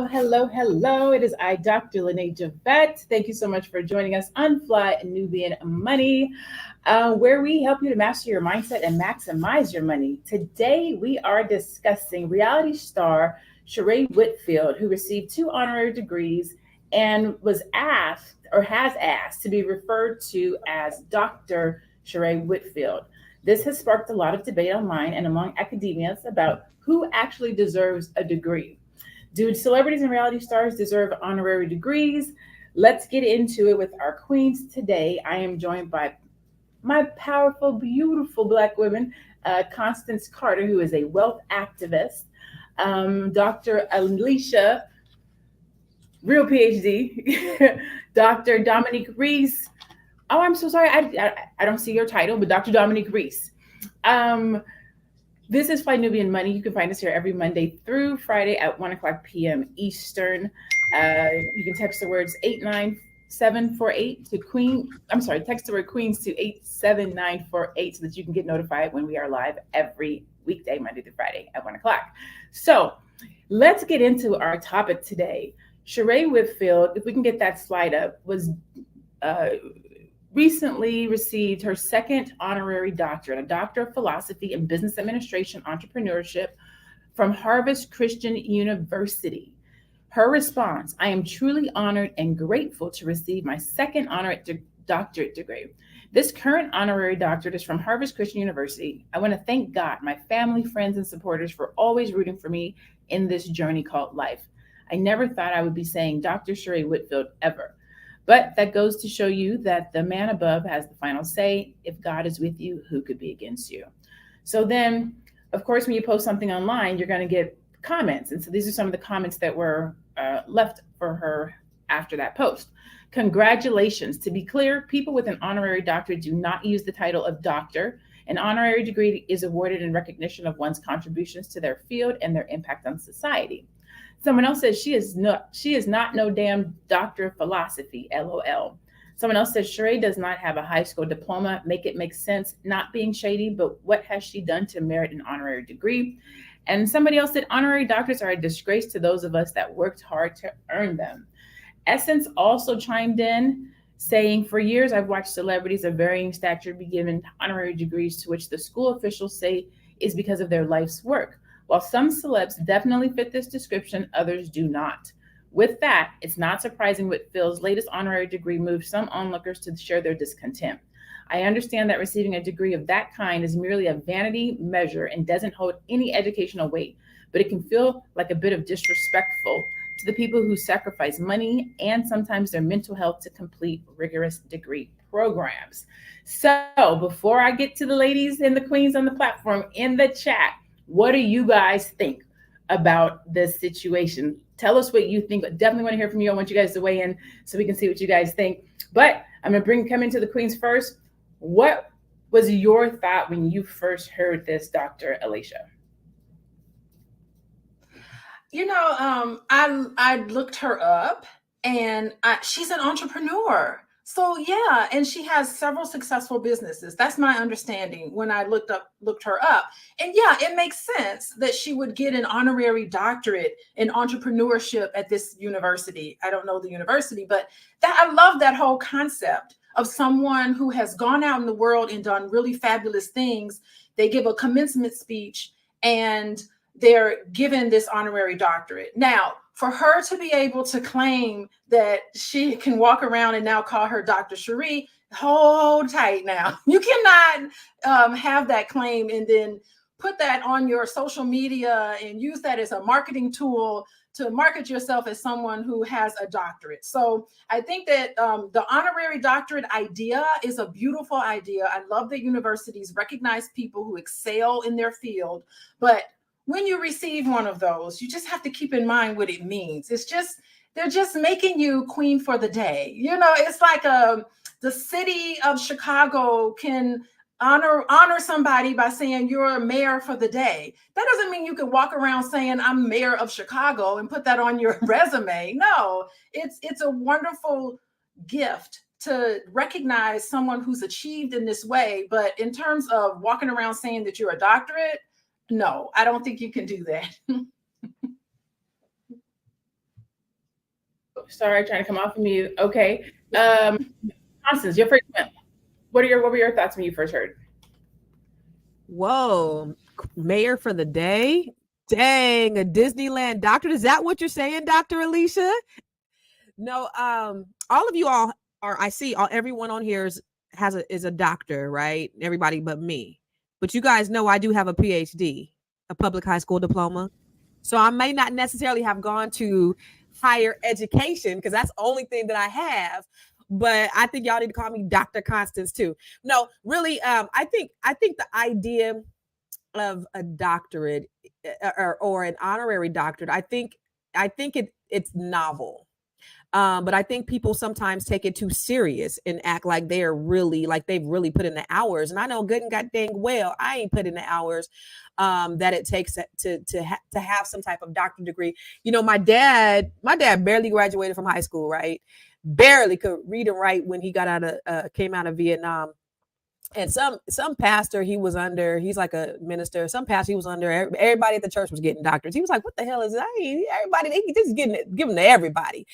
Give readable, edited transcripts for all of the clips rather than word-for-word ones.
Hello. It is I, Dr. Lene Javette. Thank you so much for joining us on Fly Nubian Money, where we help you to master your mindset and maximize your money. Today, we are discussing reality star Sheree Whitfield, who received 2 honorary degrees and was asked or has asked to be referred to as Dr. Sheree Whitfield. This has sparked a lot of debate online and among academians about who actually deserves a degree. Do celebrities and reality stars deserve honorary degrees? Let's get into it with our queens today. I am joined by my powerful, beautiful Black women, Constance Carter, who is a wealth activist, Dr. Alicia, real PhD, Dr. Dominique Reese. Oh, I'm so sorry. I don't see your title, but Dr. Dominique Reese. This is Fly Nubian Money. You can find us here every Monday through Friday at 1 o'clock p.m. Eastern. You can text the words 89748 to Queen. I'm sorry, text the word Queens to 87948 so that you can get notified when we are live every weekday, Monday through Friday at 1 o'clock. So let's get into our topic today. Sheree Whitfield, if we can get that slide up, was recently received her second honorary doctorate, a Doctor of Philosophy in Business Administration Entrepreneurship from Harvard Christian University. Her response: I am truly honored and grateful to receive my second doctorate degree. This current honorary doctorate is from Harvard Christian University. I want to thank God, my family, friends, and supporters for always rooting for me in this journey called life. I never thought I would be saying Dr. Sheree Whitfield ever. But that goes to show you that the man above has the final say. If God is with you, who could be against you? So then, of course, when you post something online, you're going to get comments. And so these are some of the comments that were left for her after that post. Congratulations. To be clear, people with an honorary doctorate do not use the title of doctor. An honorary degree is awarded in recognition of one's contributions to their field and their impact on society. Someone else says she is not no damn doctor of philosophy, LOL. Someone else says Sheree does not have a high school diploma. Make it make sense. Not being shady, but what has she done to merit an honorary degree? And somebody else said honorary doctorates are a disgrace to those of us that worked hard to earn them. Essence also chimed in, saying, for years I've watched celebrities of varying stature be given honorary degrees to which the school officials say is because of their life's work. While some celebs definitely fit this description, others do not. With that, it's not surprising Whitfield's latest honorary degree moved some onlookers to share their discontent. I understand that receiving a degree of that kind is merely a vanity measure and doesn't hold any educational weight, but it can feel like a bit of disrespectful to the people who sacrifice money and sometimes their mental health to complete rigorous degree programs. So before I get to the ladies and the queens on the platform in the chat, what do you guys think about this situation? Tell us what you think. Definitely want to hear from you. I want you guys to weigh in so we can see what you guys think. But I'm going to come into the queens first. What was your thought when you first heard this, Dr. Alicia? I looked her up, and she's an entrepreneur. So yeah, and she has several successful businesses. That's my understanding when I looked her up. And yeah, it makes sense that she would get an honorary doctorate in entrepreneurship at this university. I don't know the university, but I love that whole concept of someone who has gone out in the world and done really fabulous things. They give a commencement speech and they're given this honorary doctorate. Now, for her to be able to claim that she can walk around and now call her Dr. Sheree, hold tight now. You cannot have that claim and then put that on your social media and use that as a marketing tool to market yourself as someone who has a doctorate. So I think that the honorary doctorate idea is a beautiful idea. I love that universities recognize people who excel in their field, but when you receive one of those, you just have to keep in mind what it means. They're just making you queen for the day. It's like the city of Chicago can honor somebody by saying you're a mayor for the day. That doesn't mean you can walk around saying I'm mayor of Chicago and put that on your resume. No, it's a wonderful gift to recognize someone who's achieved in this way. But in terms of walking around saying that you're a doctorate, no, I don't think you can do that. sorry, trying to come off of mute. Okay. Constance, your first one. What were your thoughts when you first heard? Whoa, mayor for the day? Dang, a Disneyland doctorate. Is that what you're saying, Dr. Alicia? No, all of you all are, I see all everyone on here is a doctor, right? Everybody but me. But you guys know I do have a PhD, a public high school diploma. So I may not necessarily have gone to higher education because that's the only thing that I have. But I think y'all need to call me Dr. Constance too. No, really, I think the idea of a doctorate or an honorary doctorate, I think it's novel. But I think people sometimes take it too serious and act like they've really put in the hours. And I know good and god dang well I ain't put in the hours that it takes to have some type of doctorate degree. You know, my dad barely graduated from high school, right? Barely could read and write when he came out of Vietnam. And some pastor he was under, he's like a minister. Some pastor he was under, everybody at the church was getting doctors. He was like, "What the hell is that? Everybody they just giving to everybody."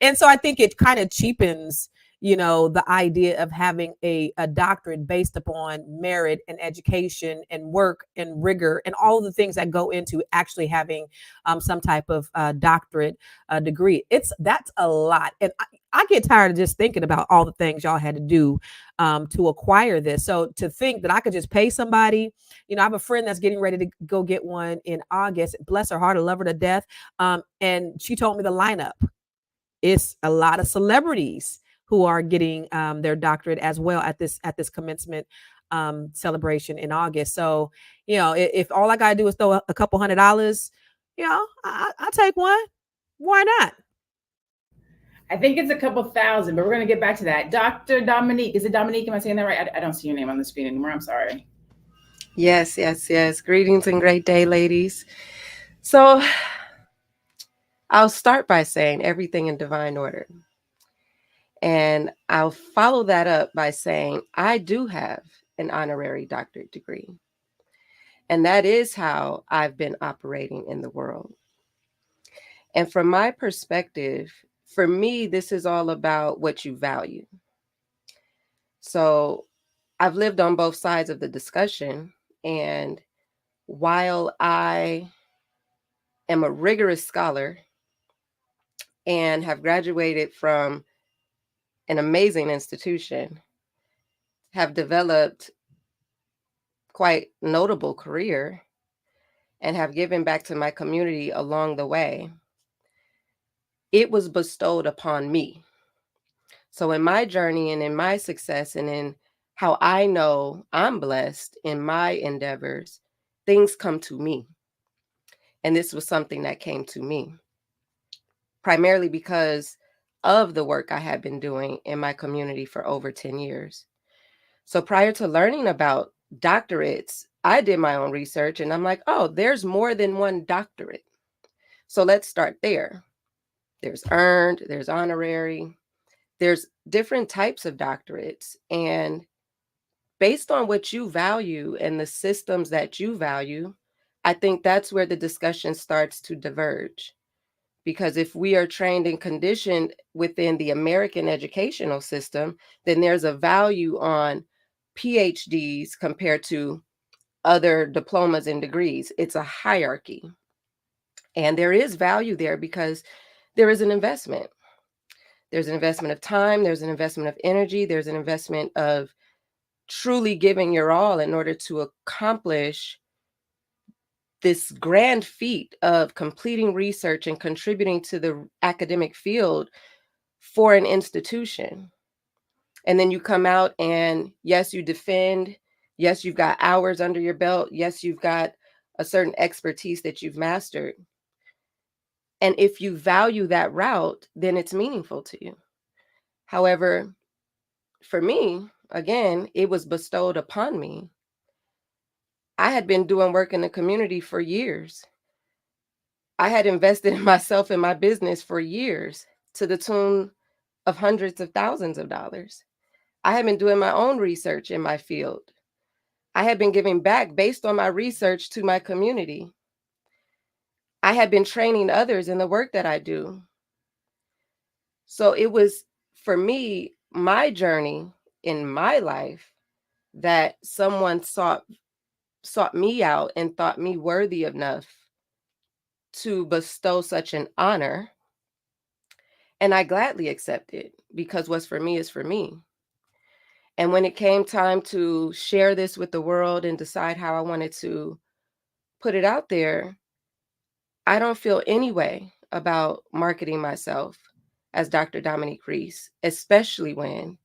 And so I think it kind of cheapens, the idea of having a doctorate based upon merit and education and work and rigor and all of the things that go into actually having some type of doctorate degree. That's a lot, and I get tired of just thinking about all the things y'all had to do to acquire this. So to think that I could just pay somebody, I have a friend that's getting ready to go get one in August. Bless her heart, I love her to death. And she told me the lineup. It's a lot of celebrities who are getting their doctorate as well at this commencement celebration in August. So, if all I gotta do is throw a couple $100, I'll take one. Why not? I think it's a couple thousand, but we're going to get back to that. Dr. Dominique, is it Dominique? Am I saying that right? I don't see your name on the screen anymore. I'm sorry. Yes, yes, yes. Greetings and great day, ladies. So I'll start by saying everything in divine order. And I'll follow that up by saying I do have an honorary doctorate degree. And that is how I've been operating in the world. And from my perspective, for me, this is all about what you value. So I've lived on both sides of the discussion. And while I am a rigorous scholar and have graduated from an amazing institution, have developed quite notable career, and have given back to my community along the way, it was bestowed upon me. So in my journey and in my success and in how I know I'm blessed in my endeavors, things come to me. And this was something that came to me primarily because of the work I had been doing in my community for over 10 years. So prior to learning about doctorates, I did my own research and I'm like, oh, there's more than one doctorate. So let's start there. There's earned, there's honorary, there's different types of doctorates. And based on what you value and the systems that you value, I think that's where the discussion starts to diverge. Because if we are trained and conditioned within the American educational system, then there's a value on PhDs compared to other diplomas and degrees. It's a hierarchy. And there is value there because there is an investment. There's an investment of time, there's an investment of energy, there's an investment of truly giving your all in order to accomplish this grand feat of completing research and contributing to the academic field for an institution. And then you come out and yes, you defend. Yes, you've got hours under your belt. Yes, you've got a certain expertise that you've mastered. And if you value that route, then it's meaningful to you. However, for me, again, it was bestowed upon me. I had been doing work in the community for years. I had invested in myself and my business for years to the tune of hundreds of thousands of dollars. I had been doing my own research in my field. I had been giving back based on my research to my community. I had been training others in the work that I do. So it was, for me, my journey in my life, that someone sought me out and thought me worthy enough to bestow such an honor. And I gladly accepted, because what's for me is for me. And when it came time to share this with the world and decide how I wanted to put it out there, I don't feel any way about marketing myself as Dr. Dominique Reese, especially when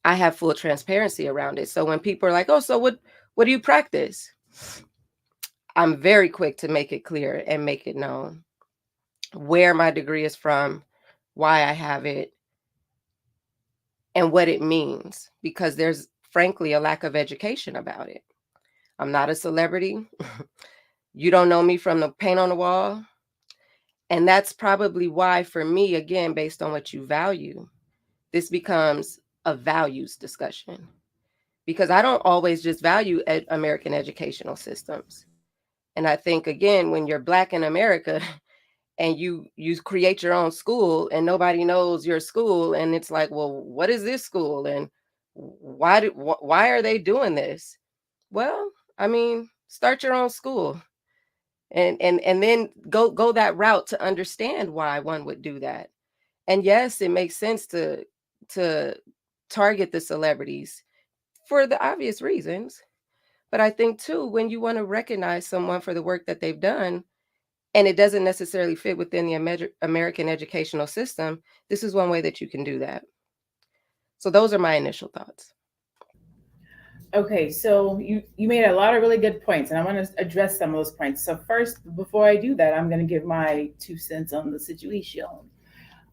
I have full transparency around it. So when people are like, oh, so what do you practice? I'm very quick to make it clear and make it known where my degree is from, why I have it, and what it means, because there's frankly a lack of education about it. I'm not a celebrity. You don't know me from the paint on the wall. And that's probably why, for me, again, based on what you value, this becomes a values discussion. Because I don't always just value American educational systems. And I think, again, when you're Black in America and you create your own school and nobody knows your school, and it's like, well, what is this school? And why are they doing this? Well, I mean, start your own school. And then go that route to understand why one would do that. And yes, it makes sense to target the celebrities for the obvious reasons. But I think too, when you want to recognize someone for the work that they've done, and it doesn't necessarily fit within the American educational system, this is one way that you can do that. So those are my initial thoughts. Okay, so you made a lot of really good points, and I want to address some of those points. So first, before I do that, I'm going to give my 2 cents on the situation.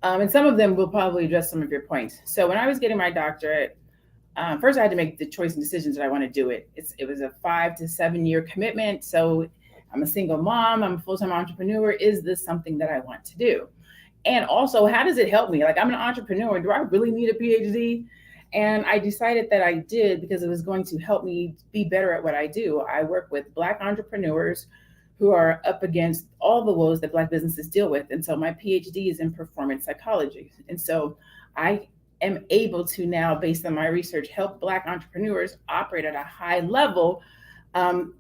And some of them will probably address some of your points. So when I was getting my doctorate, first I had to make the choice and decisions that I want to do it. It was a 5 to 7 year commitment. So I'm a single mom, I'm a full-time entrepreneur. Is this something that I want to do? And also, how does it help me? Like, I'm an entrepreneur. Do I really need a PhD? And I decided that I did because it was going to help me be better at what I do. I work with Black entrepreneurs who are up against all the woes that Black businesses deal with. And so my PhD is in performance psychology. And so I am able to now, based on my research, help Black entrepreneurs operate at a high level,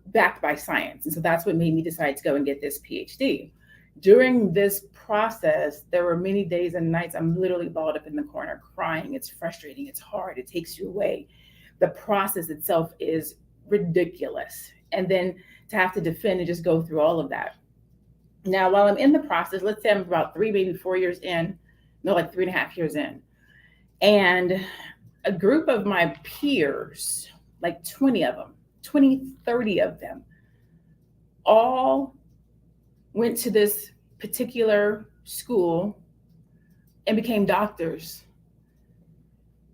backed by science. And so that's what made me decide to go and get this PhD. During this process, there were many days and nights I'm literally balled up in the corner crying. It's frustrating. It's hard. It takes you away. The process itself is ridiculous. And then to have to defend and just go through all of that. Now, while I'm in the process, let's say I'm about 3, maybe 4 years in, no, like 3.5 years in. And a group of my peers, like 20 of them, 30 of them, all went to this particular school and became doctors.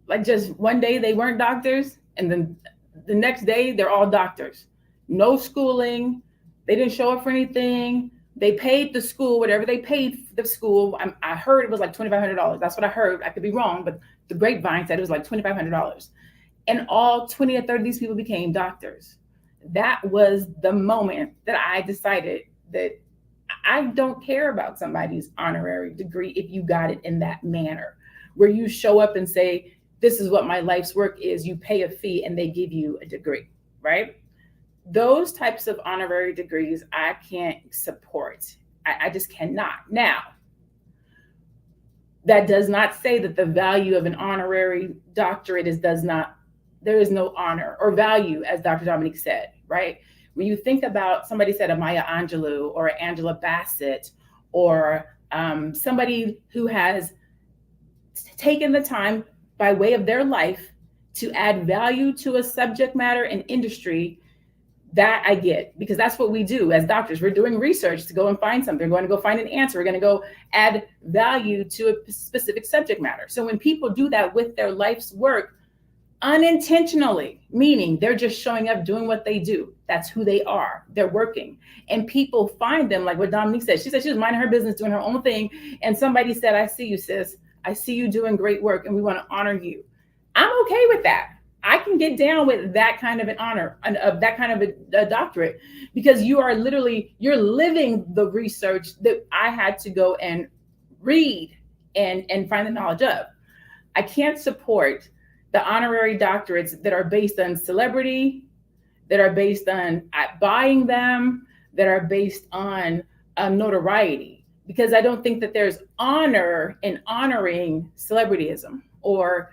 Like, just one day they weren't doctors, and then the next day they're all doctors. No schooling. They didn't show up for anything. They paid the school, whatever they paid the school. I heard it was like $2,500. That's what I heard. I could be wrong, but the grapevine said it was like $2,500. And all 20 or 30 of these people became doctors. That was the moment that I decided that I don't care about somebody's honorary degree if you got it in that manner, where you show up and say, this is what my life's work is. You pay a fee and they give you a degree, right? Those types of honorary degrees I can't support. I just cannot. Now, that does not say that the value of an honorary doctorate there is no honor or value, as Dr. Dominique said, right? When you think about, somebody said a Maya Angelou or Angela Bassett, or somebody who has taken the time by way of their life to add value to a subject matter and industry, that I get, because that's what we do as doctors. We're doing research to go and find something. We're going to go find an answer. We're going to go add value to a specific subject matter. So when people do that with their life's work unintentionally, meaning they're just showing up doing what they do, that's who they are, they're working, and people find them, like what Dominique said. She said she was minding her business, doing her own thing, and somebody said, I see you, sis. I see you doing great work, and we want to honor you. I'm okay with that. I can get down with that kind of an honor, that kind of a doctorate, because you're living the research that I had to go and read and find the knowledge of. I can't support the honorary doctorates that are based on celebrity, that are based on buying them, that are based on notoriety, because I don't think that there's honor in honoring celebrityism or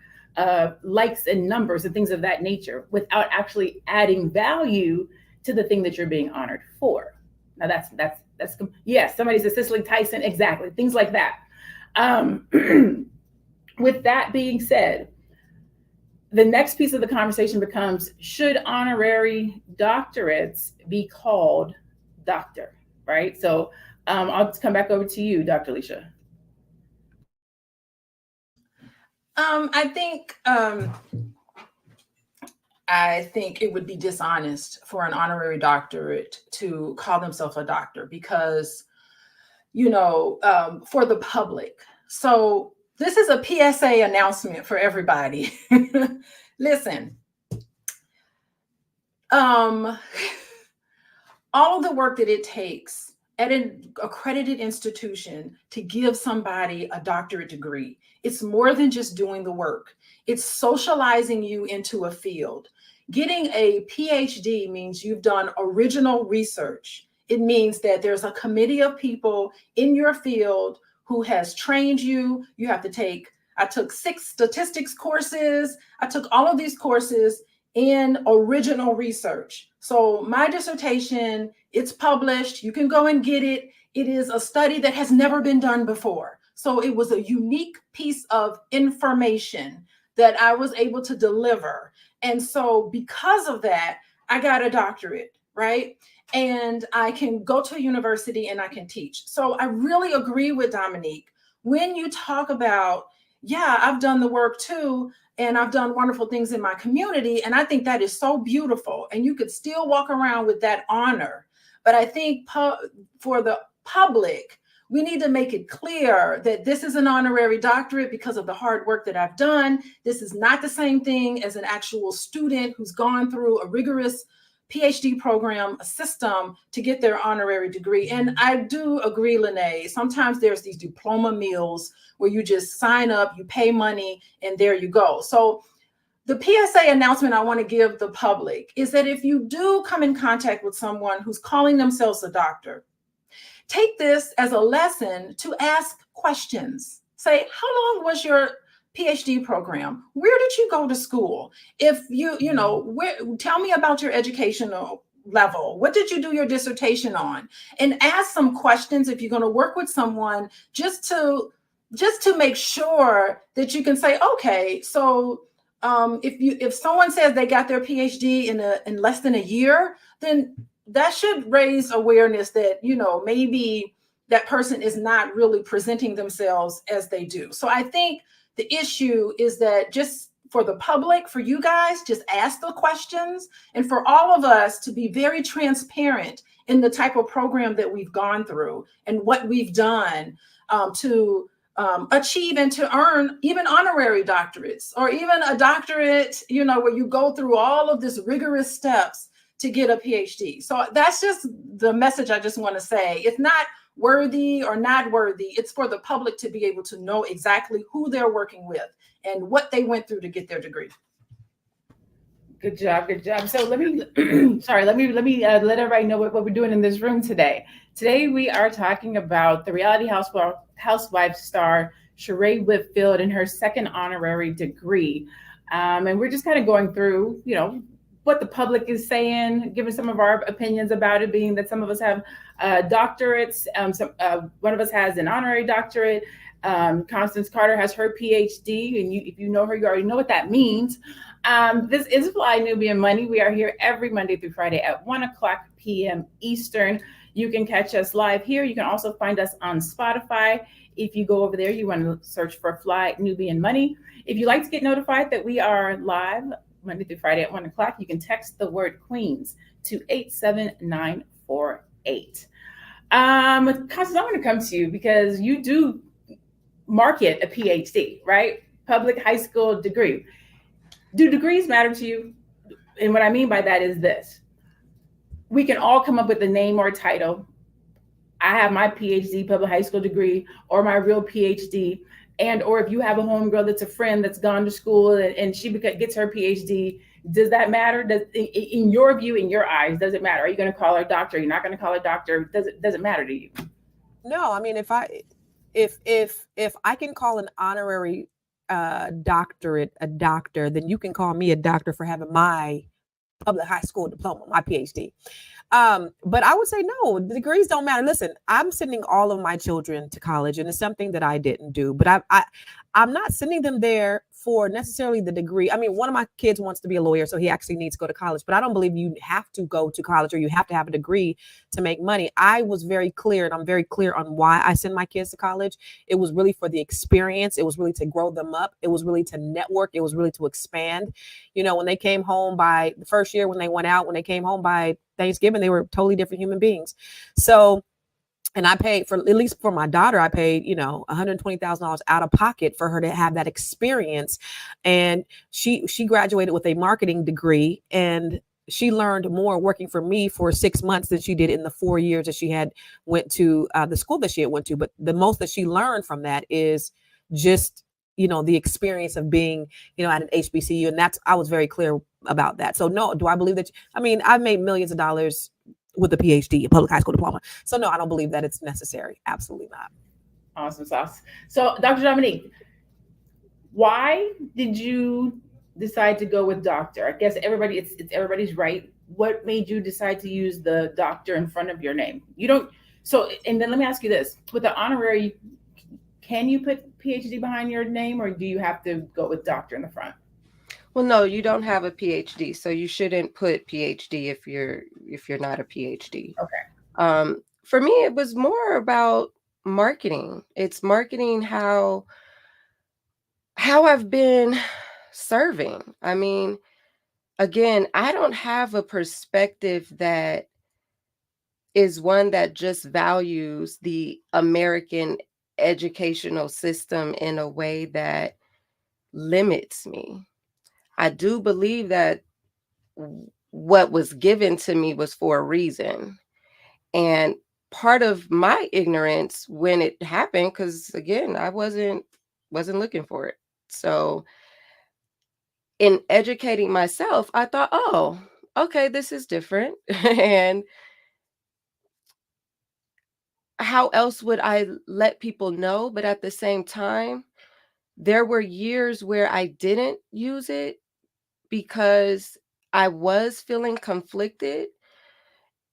likes and numbers and things of that nature without actually adding value to the thing that you're being honored for. Now that's yes, somebody said Cicely Tyson, exactly, things like that. With that being said, the next piece of the conversation becomes, should honorary doctorates be called doctor, right? So I'll just come back over to you, Dr. Alicia. I think it would be dishonest for an honorary doctorate to call themselves a doctor because, for the public. So this is a PSA announcement for everybody. Listen, all of the work that it takes at an accredited institution to give somebody a doctorate degree, it's more than just doing the work. It's socializing you into a field. Getting a PhD means you've done original research. It means that there's a committee of people in your field who has trained you. You have to I took 6 statistics courses. I took all of these courses in original research. So my dissertation, it's published. You can go and get it. It is a study that has never been done before. So it was a unique piece of information that I was able to deliver. And so because of that, I got a doctorate, right? And I can go to a university and I can teach. So I really agree with Dominique. When you talk about, yeah, I've done the work too, and I've done wonderful things in my community. And I think that is so beautiful. And you could still walk around with that honor. But I think for the public, we need to make it clear that this is an honorary doctorate because of the hard work that I've done. This is not the same thing as an actual student who's gone through a rigorous PhD program, a system to get their honorary degree. And I do agree, Lene, sometimes there's these diploma meals where you just sign up, you pay money, and there you go. So the PSA announcement I want to give the public is that if you do come in contact with someone who's calling themselves a doctor, take this as a lesson to ask questions. Say, how long was your PhD program? Where did you go to school? If tell me about your educational level. What did you do your dissertation on? And ask some questions if you're going to work with someone, just to make sure that you can say, okay, so if someone says they got their PhD in less than a year, then that should raise awareness that, maybe that person is not really presenting themselves as they do. So I think the issue is that just for the public, for you guys, just ask the questions, and for all of us to be very transparent in the type of program that we've gone through and what we've done to achieve and to earn even honorary doctorates, or even a doctorate, where you go through all of this rigorous steps to get a PhD. So that's just the message I just want to say. It's not worthy or not worthy. It's for the public to be able to know exactly who they're working with and what they went through to get their degree. Good job, good job. So let me let everybody know what we're doing in this room today. Today we are talking about the reality housewife star Sheree Whitfield and her second honorary degree, and we're just kind of going through, what the public is saying, giving some of our opinions about it, being that some of us have doctorates, one of us has an honorary doctorate. Constance Carter has her PhD, and if you know her, you already know what that means. This is Fly Nubian Money. We are here every Monday through Friday at 1:00 p.m. Eastern. You can catch us live here. You can also find us on Spotify. If you go over there, you want to search for Fly Nubian Money. If you like to get notified that we are live Monday through Friday at 1:00, you can text the word Queens to 87948. Constance, I want to come to you because you do market a PhD, right? Public high school degree. Do degrees matter to you? And what I mean by that is this. We can all come up with a name or a title. I have my PhD, public high school degree, or my real PhD, and or if you have a homegirl that's a friend that's gone to school and she gets her PhD, does that matter? Does in your view, in your eyes, does it matter? Are you going to call her doctor? You're not going to call her doctor? Does it matter to you? No, I mean, if I can call an honorary doctorate a doctor, then you can call me a doctor for having my public high school diploma, my PhD. But I would say no, the degrees don't matter. Listen, I'm sending all of my children to college, and it's something that I didn't do, but I'm not sending them there for necessarily the degree. I mean, one of my kids wants to be a lawyer, so he actually needs to go to college, but I don't believe you have to go to college or you have to have a degree to make money. I was very clear, and I'm very clear on why I send my kids to college. It was really for the experience. It was really to grow them up. It was really to network. It was really to expand. You know, when they came home by the first year, when they came home by Thanksgiving, they were totally different human beings. So, and I paid for, at least for my daughter, I paid, $120,000 out of pocket for her to have that experience. And she graduated with a marketing degree, and she learned more working for me for 6 months than she did in the 4 years that she had went to the school that she had went to. But the most that she learned from that is just, the experience of being, at an HBCU. And I was very clear about that. So no, do I believe that? I've made millions of dollars with a PhD, a public high school diploma. So no, I don't believe that it's necessary. Absolutely not. Awesome sauce. So Dr. Dominique, why did you decide to go with doctor? I guess it's everybody's right. What made you decide to use the doctor in front of your name? And then let me ask you this. With the honorary, can you put PhD behind your name, or do you have to go with doctor in the front? Well, no, you don't have a PhD, so you shouldn't put PhD if you're not a PhD. Okay. For me, it was more about marketing. It's marketing how I've been serving. I mean, again, I don't have a perspective that is one that just values the American educational system in a way that limits me. I do believe that what was given to me was for a reason. And part of my ignorance when it happened, because again, I wasn't looking for it. So in educating myself, I thought, oh, okay, this is different. And how else would I let people know? But at the same time, there were years where I didn't use it because I was feeling conflicted.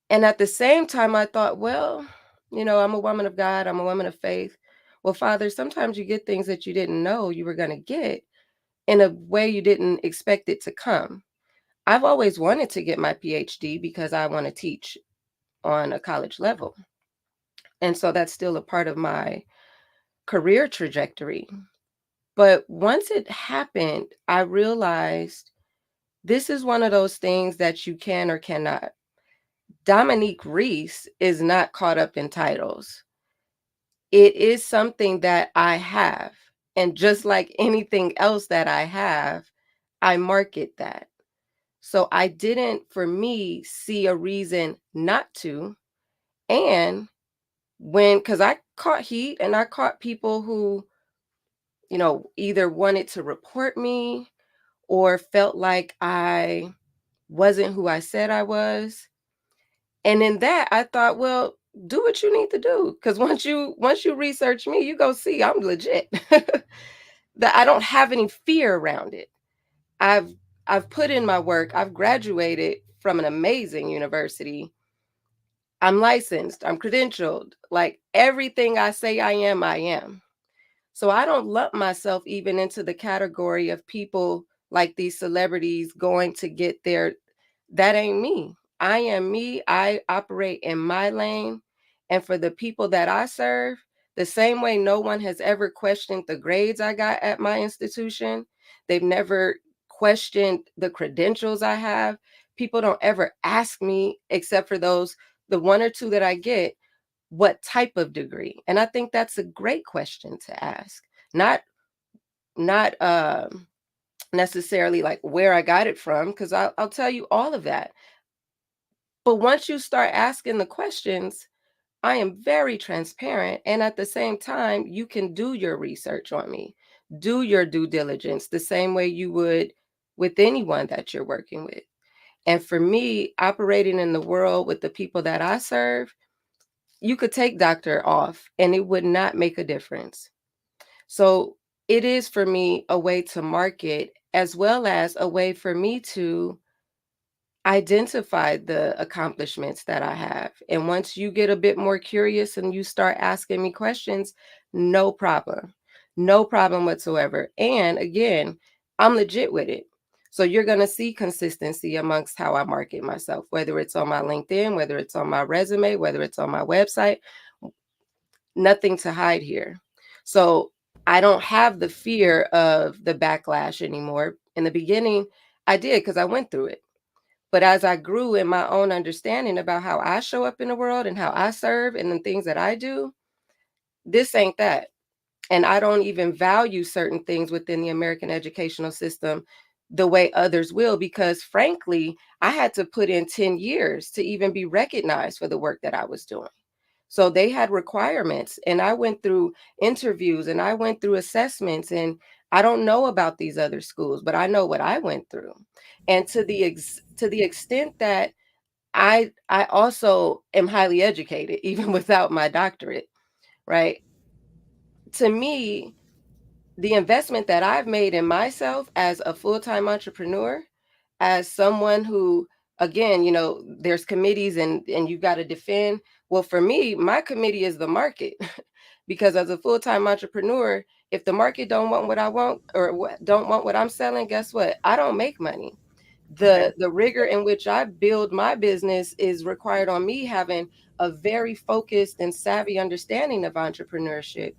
And at the same time, I thought, well, I'm a woman of God. I'm a woman of faith. Well, Father, sometimes you get things that you didn't know you were going to get in a way you didn't expect it to come. I've always wanted to get my PhD because I want to teach on a college level. And so that's still a part of my career trajectory. But once it happened, I realized this is one of those things that you can or cannot. Dominique Reese is not caught up in titles. It is something that I have. And just like anything else that I have, I market that. So I didn't, for me, see a reason not to. And because I caught heat and I caught people who, either wanted to report me or felt like I wasn't who I said I was. And in that, I thought, well, do what you need to do. Because once you research me, you go see I'm legit. That I don't have any fear around it. I've put in my work. I've graduated from an amazing university. I'm licensed. I'm credentialed. Like everything I say I am, I am. So I don't lump myself even into the category of people like these celebrities going to get there. That ain't me. I am me. I operate in my lane. And for the people that I serve, the same way no one has ever questioned the grades I got at my institution, they've never questioned the credentials I have. People don't ever ask me, except for the one or two that I get, what type of degree. And I think that's a great question to ask. Not necessarily like where I got it from, because I'll tell you all of that. But once you start asking the questions, I am very transparent. And at the same time, you can do your research on me, do your due diligence the same way you would with anyone that you're working with. And for me, operating in the world with the people that I serve, you could take doctor off and it would not make a difference. So it is for me a way to market as well as a way for me to identify the accomplishments that I have. And once you get a bit more curious and you start asking me questions, no problem. No problem whatsoever. And again, I'm legit with it. So you're going to see consistency amongst how I market myself, whether it's on my LinkedIn, whether it's on my resume, whether it's on my website, nothing to hide here. So I don't have the fear of the backlash anymore. In the beginning, I did because I went through it. But as I grew in my own understanding about how I show up in the world and how I serve and the things that I do, this ain't that. And I don't even value certain things within the American educational system the way others will, because frankly, I had to put in 10 years to even be recognized for the work that I was doing. So they had requirements, and I went through interviews and I went through assessments, and I don't know about these other schools, but I know what I went through. And to the extent that I also am highly educated, even without my doctorate, right? To me, the investment that I've made in myself as a full-time entrepreneur, as someone who, again, you know, there's committees and you've got to defend. Well, for me, my committee is the market. Because as a full-time entrepreneur, if the market don't want what I want or don't want what I'm selling, guess what? I don't make money. The rigor in which I build my business is required on me having a very focused and savvy understanding of entrepreneurship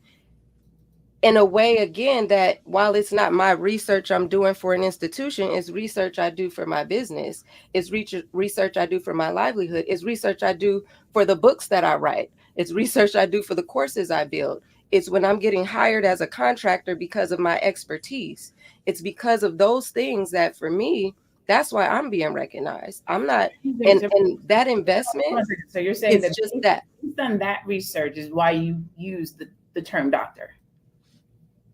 in a way, again, that while it's not my research I'm doing for an institution, it's research I do for my business. It's research I do for my livelihood. It's research I do for the books that I write. It's research I do for the courses I build. It's when I'm getting hired as a contractor because of my expertise. It's because of those things that for me, that's why I'm being recognized. I'm not, and that investment, so you're saying it's that just that. you've done that research is why you use the term doctor.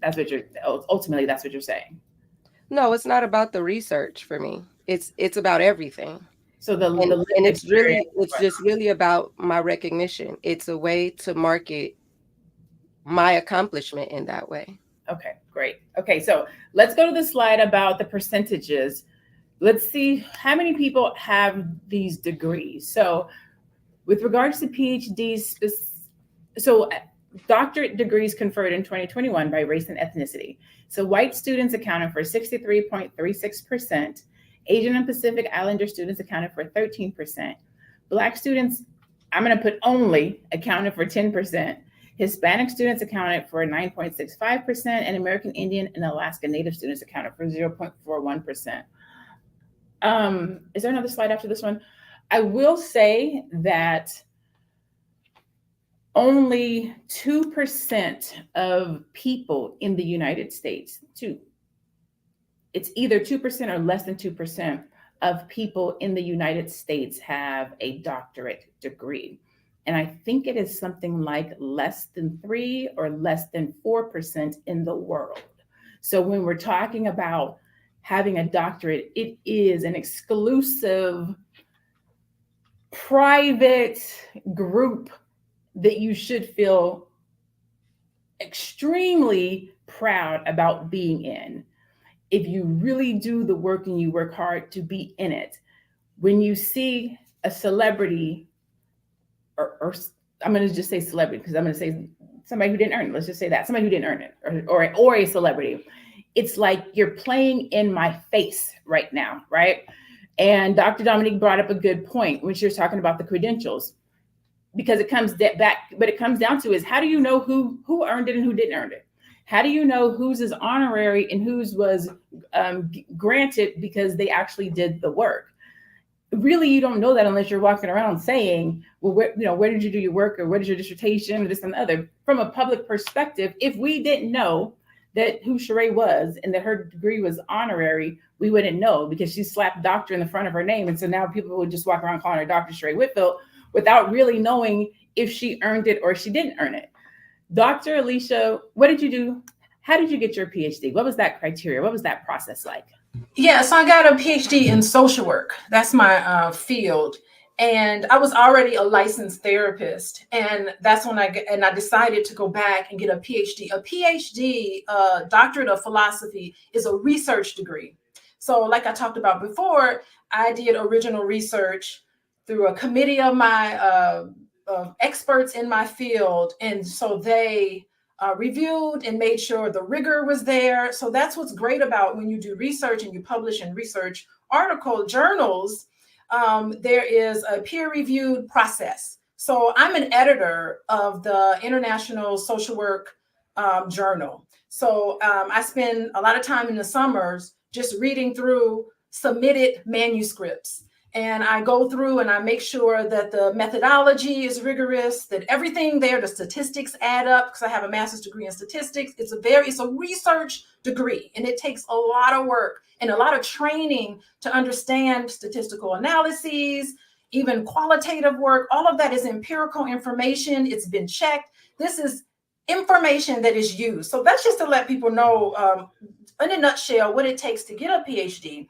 That's what you're ultimately, that's what you're saying. No, it's not about the research for me. It's about everything. So and it's just really about my recognition. It's a way to market my accomplishment in that way. Okay, great. Okay, so let's go to the slide about the percentages. Let's see how many people have these degrees. So with regards to PhDs, so doctorate degrees conferred in 2021 by race and ethnicity. So white students accounted for 63.36%. Asian and Pacific Islander students accounted for 13%. Black students, I'm going to put only, accounted for 10%. Hispanic students accounted for 9.65%, and American Indian and Alaska Native students accounted for 0.41%. Is there another slide after this one? I will say that only 2% of people in the United States, it's either 2% or less than 2% of people in the United States have a doctorate degree. And I think it is something like less than 3 or less than 4% in the world. So when we're talking about having a doctorate, it is an exclusive, private group that you should feel extremely proud about being in. If you really do the work and you work hard to be in it, when you see a celebrity, or I'm going to just say celebrity because I'm going to say somebody who didn't earn it. Let's just say that somebody who didn't earn it, or a celebrity. It's like you're playing in my face right now, right? And Dr. Dominique brought up a good point when she was talking about the credentials, because it comes back, but it comes down to is how do you know who earned it and who didn't earn it? How do you know whose is honorary and whose was granted because they actually did the work? Really, you don't know that unless you're walking around saying, well, where did you do your work, or what is your dissertation, or this and the other. From a public perspective, if we didn't know that who Sheree was and that her degree was honorary, we wouldn't know because she slapped doctor in the front of her name. And so now people would just walk around calling her Dr. Sheree Whitfield without really knowing if she earned it or she didn't earn it. Dr. Alicia, what did you do? How did you get your PhD? What was that criteria? What was that process like? Yeah, so I got a PhD in social work. That's my field. And I was already a licensed therapist. And that's when I decided to go back and get a PhD. A PhD, doctorate of philosophy, is a research degree. So like I talked about before, I did original research through a committee of my experts in my field. And so they reviewed and made sure the rigor was there. So that's what's great about when you do research and you publish in research article journals. There is a peer-reviewed process. So I'm an editor of the International Social Work Journal. So I spend a lot of time in the summers just reading through submitted manuscripts. And I go through and I make sure that the methodology is rigorous, that everything there, the statistics add up, because I have a master's degree in statistics. It's a research degree, and it takes a lot of work and a lot of training to understand statistical analyses, even qualitative work. All of that is empirical information. It's been checked. This is information that is used. So that's just to let people know in a nutshell what it takes to get a PhD.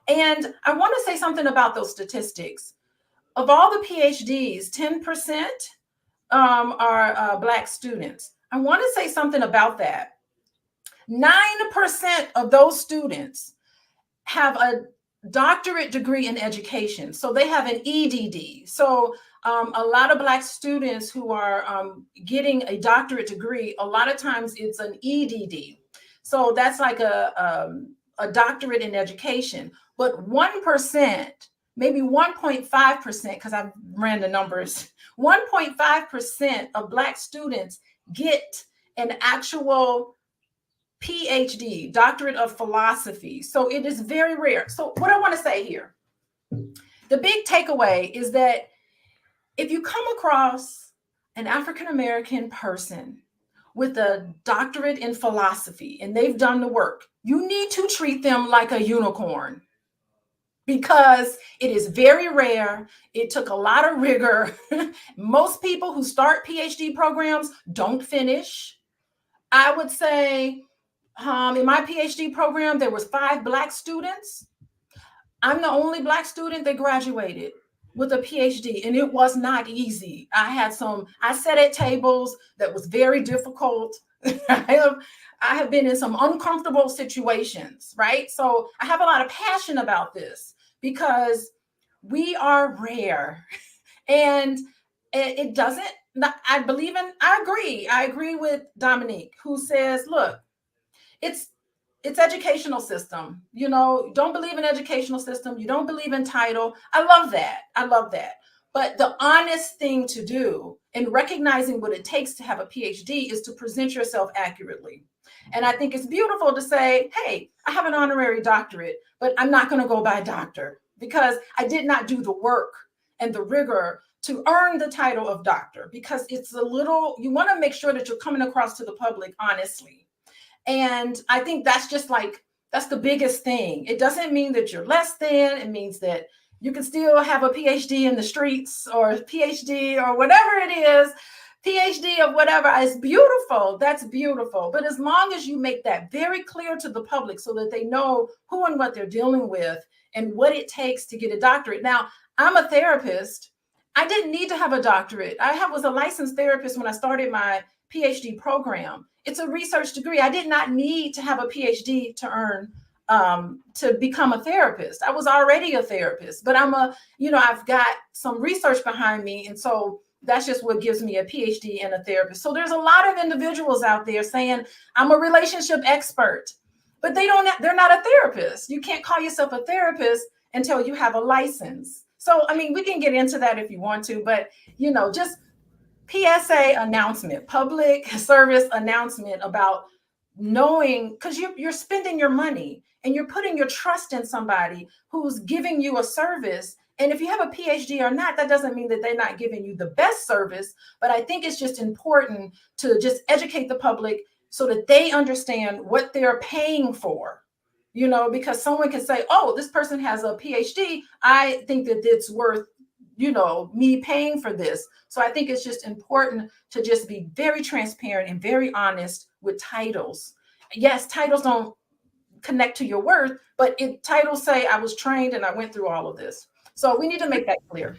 And I want to say something about those statistics. Of all the PhDs, 10% are Black students. I want to say something about that. 9% of those students have a doctorate degree in education. So they have an EDD. So a lot of Black students who are getting a doctorate degree, a lot of times it's an EDD. So that's like a doctorate in education. But 1%, maybe 1.5%, because I've ran the numbers, 1.5% of Black students get an actual PhD, doctorate of philosophy. So it is very rare. So what I want to say here, the big takeaway is that if you come across an African-American person with a doctorate in philosophy and they've done the work, you need to treat them like a unicorn, because it is very rare. It took a lot of rigor. Most people who start PhD programs don't finish. I would say in my PhD program, there was 5 Black students. I'm the only Black student that graduated with a PhD, and it was not easy. I sat at tables that was very difficult. I have been in some uncomfortable situations, right? So I have a lot of passion about this because we are rare. And it doesn't, I agree with Dominique, who says, look, it's educational system. You know, don't believe in educational system. You don't believe in title. I love that. But the honest thing to do in recognizing what it takes to have a PhD is to present yourself accurately. And I think it's beautiful to say, hey, I have an honorary doctorate, but I'm not going to go by doctor because I did not do the work and the rigor to earn the title of doctor, because you want to make sure that you're coming across to the public honestly. And I think that's the biggest thing. It doesn't mean that you're less than. It means that you can still have a PhD in the streets or a PhD or whatever it is, PhD of whatever. Is beautiful. That's beautiful. But as long as you make that very clear to the public so that they know who and what they're dealing with and what it takes to get a doctorate. Now, I'm a therapist. I didn't need to have a doctorate. I was a licensed therapist when I started my PhD program. It's a research degree. I did not need to have a PhD to earn to become a therapist. I was already a therapist, but I've got some research behind me. And so that's just what gives me a PhD and a therapist. So there's a lot of individuals out there saying, I'm a relationship expert, but they're not a therapist. You can't call yourself a therapist until you have a license. So, I mean, we can get into that if you want to, but, just PSA announcement, public service announcement about knowing, because you're spending your money and you're putting your trust in somebody who's giving you a service. And if you have a PhD or not, that doesn't mean that they're not giving you the best service. But I think it's just important to just educate the public so that they understand what they're paying for, because someone can say, oh, this person has a PhD. I think that it's worth me paying for this. So I think it's just important to just be very transparent and very honest with titles. Yes, titles don't connect to your worth, but titles say I was trained and I went through all of this. So we need to make that clear.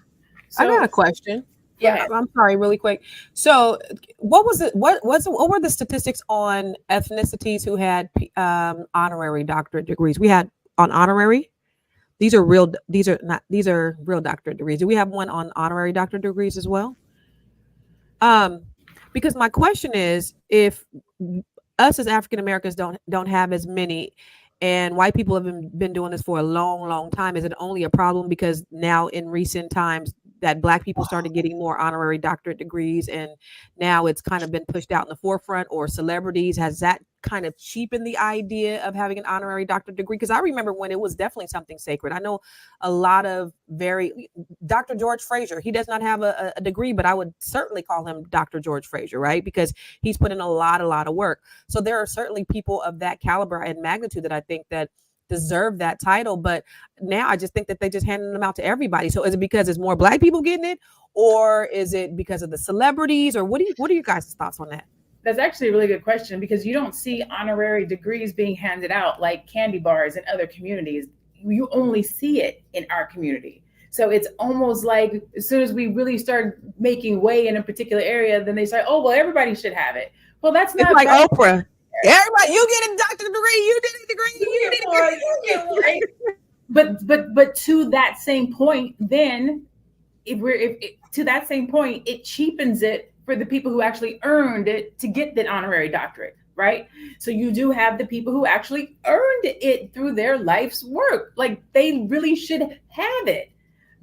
I got a question. Yeah. I'm sorry, really quick. So, what were the statistics on ethnicities who had honorary doctorate degrees? We had on honorary. These are real doctorate degrees. Do we have one on honorary doctorate degrees as well? Because my question is, if us as African Americans don't have as many, and white people have been doing this for a long time, is it only a problem because now in recent times that Black people started getting more honorary doctorate degrees, and now it's kind of been pushed out in the forefront, or celebrities? Has that kind of cheapened the idea of having an honorary doctorate degree? Because I remember when it was definitely something sacred. I know a lot of Dr. George Fraser, he does not have a degree, but I would certainly call him Dr. George Fraser, right? Because he's put in a lot of work. So there are certainly people of that caliber and magnitude that I think that deserve that title, but now I just think that they just handing them out to everybody. So is it because it's more Black people getting it, or is it because of the celebrities, or what are you guys' thoughts on that? That's actually a really good question, because you don't see honorary degrees being handed out like candy bars in other communities. You only see it in our community. So it's almost like as soon as we really start making way in a particular area, then they say, oh, well, everybody should have it. Well, that's not like right. Oprah. Everybody, you get a doctorate degree, you did a degree, you did a degree. Right? But to that same point, then to that same point, it cheapens it for the people who actually earned it to get that honorary doctorate, right? So you do have the people who actually earned it through their life's work. Like they really should have it.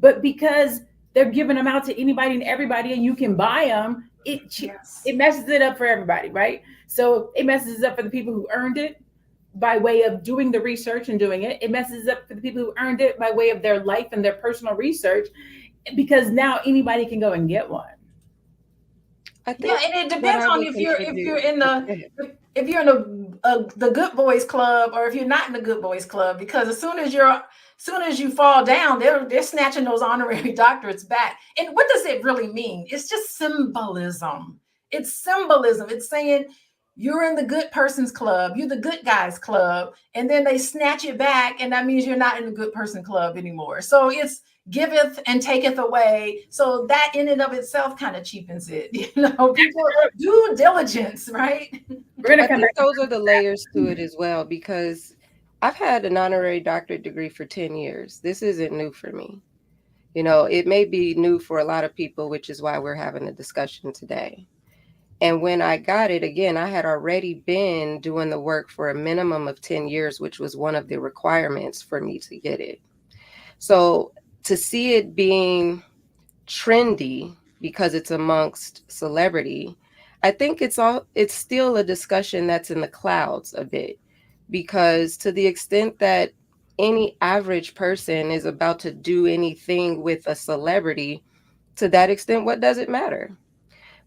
But because they're giving them out to anybody and everybody and you can buy them, it messes it up for everybody, right? So it messes it up for the people who earned it by way of doing the research and doing it. It messes up for the people who earned it by way of their life and their personal research, because now anybody can go and get one. And it depends on if you're in the Good Boys Club, or if you're not in the Good Boys Club, because as soon as you fall down, they're snatching those honorary doctorates back. And what does it really mean? It's just symbolism. It's symbolism. It's saying you're in the good person's club, you're the good guys club, and then they snatch it back, and that means you're not in the good person club anymore. So it's giveth and taketh away. So that in and of itself kind of cheapens it. People due diligence, right? I think those are the layers to it as well, because I've had an honorary doctorate degree for 10 years. This isn't new for me. It may be new for a lot of people, which is why we're having a discussion today. And when I got it, again, I had already been doing the work for a minimum of 10 years, which was one of the requirements for me to get it. So to see it being trendy because it's amongst celebrity, I think it's still a discussion that's in the clouds a bit, because to the extent that any average person is about to do anything with a celebrity, to that extent, what does it matter?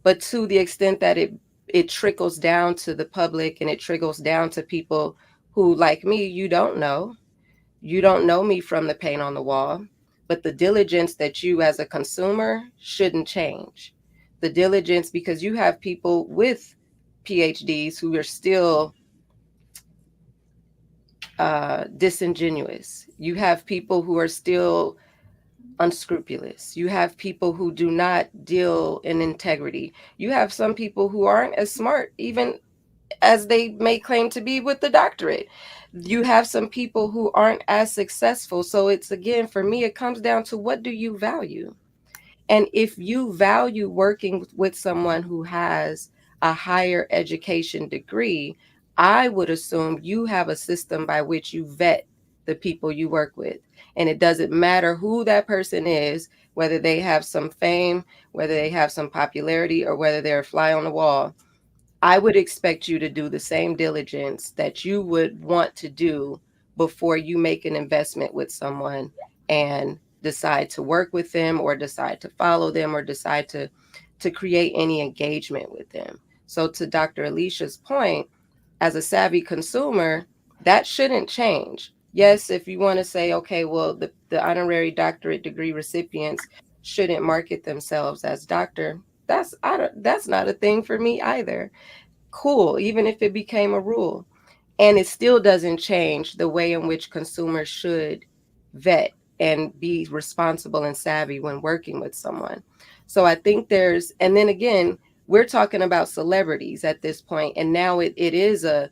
But to the extent that it trickles down to the public, and it trickles down to people who, like me, you don't know me from the paint on the wall, but the diligence that you as a consumer shouldn't change. The diligence, because you have people with PhDs who are still disingenuous. You have people who are still unscrupulous. You have people who do not deal in integrity. You have some people who aren't as smart, even as they may claim to be with the doctorate. You have some people who aren't as successful. So it's, again, for me, it comes down to, what do you value? And if you value working with someone who has a higher education degree, I would assume you have a system by which you vet the people you work with. And it doesn't matter who that person is, whether they have some fame, whether they have some popularity, or whether they're a fly on the wall. I would expect you to do the same diligence that you would want to do before you make an investment with someone and decide to work with them, or decide to follow them, or decide to create any engagement with them. So to Dr. Alicia's point, as a savvy consumer, that shouldn't change. Yes, if you want to say, okay, well, the honorary doctorate degree recipients shouldn't market themselves as doctor, that's not a thing for me either. Cool, even if it became a rule. And it still doesn't change the way in which consumers should vet and be responsible and savvy when working with someone. So I think and then again, we're talking about celebrities at this point, and now it is a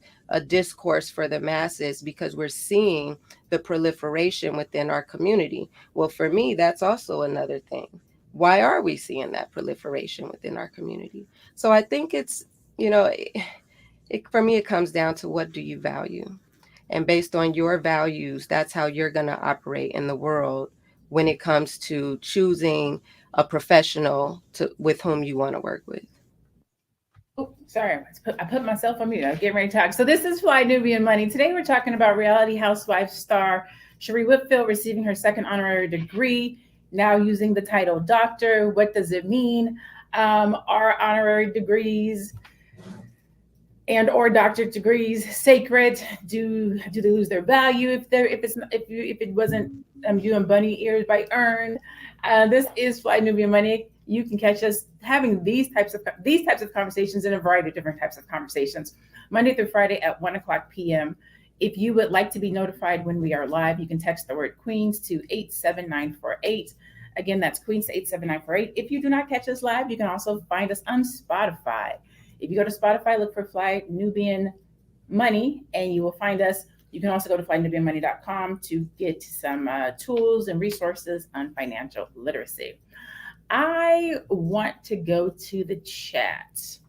discourse for the masses because we're seeing the proliferation within our community. Well, for me, that's also another thing. Why are we seeing that proliferation within our community? So I think it's, for me, it comes down to what do you value? And based on your values, that's how you're going to operate in the world when it comes to choosing a professional with whom you want to work with. Oh, sorry, I put myself on mute. I was getting ready to talk. So this is Fly Nubian Money. Today we're talking about reality housewife star Sheree Whitfield receiving her second honorary degree, now using the title doctor. What does it mean? Are honorary degrees and or doctorate degrees sacred? Do they lose their value if it wasn't doing bunny ears by earned? This is Fly Nubian Money. You can catch us having these types of conversations and a variety of different types of conversations Monday through Friday at 1:00 p.m. If you would like to be notified when we are live, you can text the word Queens to 87948. Again, that's Queens to 87948. If you do not catch us live, you can also find us on Spotify. If you go to Spotify, look for Fly Nubian Money and you will find us. You can also go to flynubianmoney.com to get some tools and resources on financial literacy. I want to go to the chat.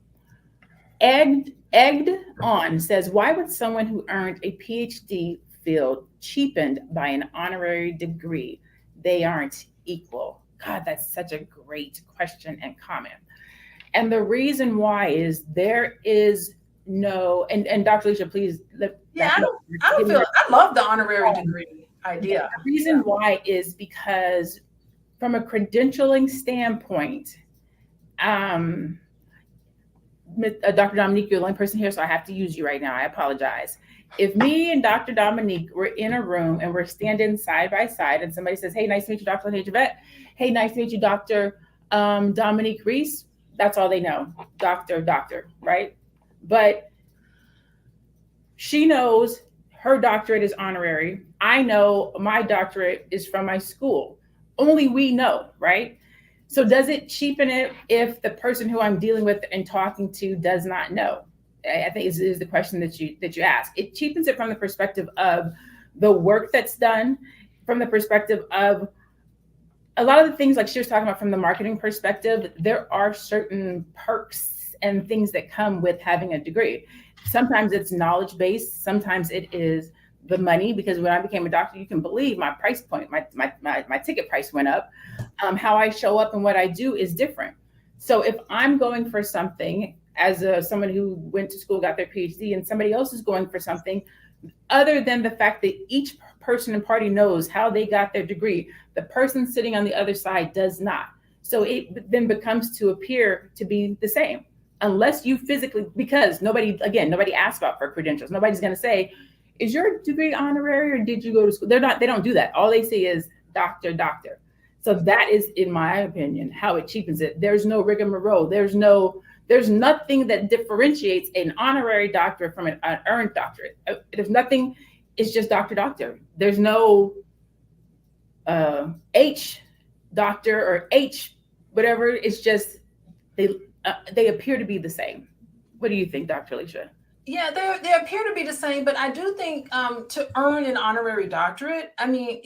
Egged on says, why would someone who earned a PhD feel cheapened by an honorary degree? They aren't equal. God, that's such a great question and comment. And the reason why is there is no, and Dr. Alicia, please. I love the honorary degree idea. The reason why is because from a credentialing standpoint, Dr. Dominique, you're the only person here, so I have to use you right now. I apologize. If me and Dr. Dominique were in a room and we're standing side by side and somebody says, hey, nice to meet you, Dr. Lene Javette. Hey, nice to meet you, Dr. Dominique Reese. That's all they know. Doctor, right? But she knows her doctorate is honorary. I know my doctorate is from my school. Only we know, right? So does it cheapen it if the person who I'm dealing with and talking to does not know? I think is the question that you ask. It cheapens it from the perspective of the work that's done, from the perspective of a lot of the things like she was talking about from the marketing perspective. There are certain perks and things that come with having a degree. Sometimes it's knowledge-based. Sometimes it is the money, because when I became a doctor, you can believe my price point, my ticket price went up. How I show up and what I do is different. So if I'm going for something as someone who went to school, got their PhD, and somebody else is going for something, other than the fact that each person and party knows how they got their degree, the person sitting on the other side does not. So it then becomes to appear to be the same, unless you physically, because nobody asks about for credentials. Nobody's going to say, is your degree honorary or did you go to school? They don't do that. All they say is doctor. So that is, in my opinion, how it cheapens it. There's no rigmarole. There's nothing that differentiates an honorary doctorate from an earned doctorate. There's nothing. It's just doctor. There's no H doctor or H whatever. It's just they appear to be the same. What do you think, Dr. Alicia? Yeah, they appear to be the same, but I do think to earn an honorary doctorate, I mean,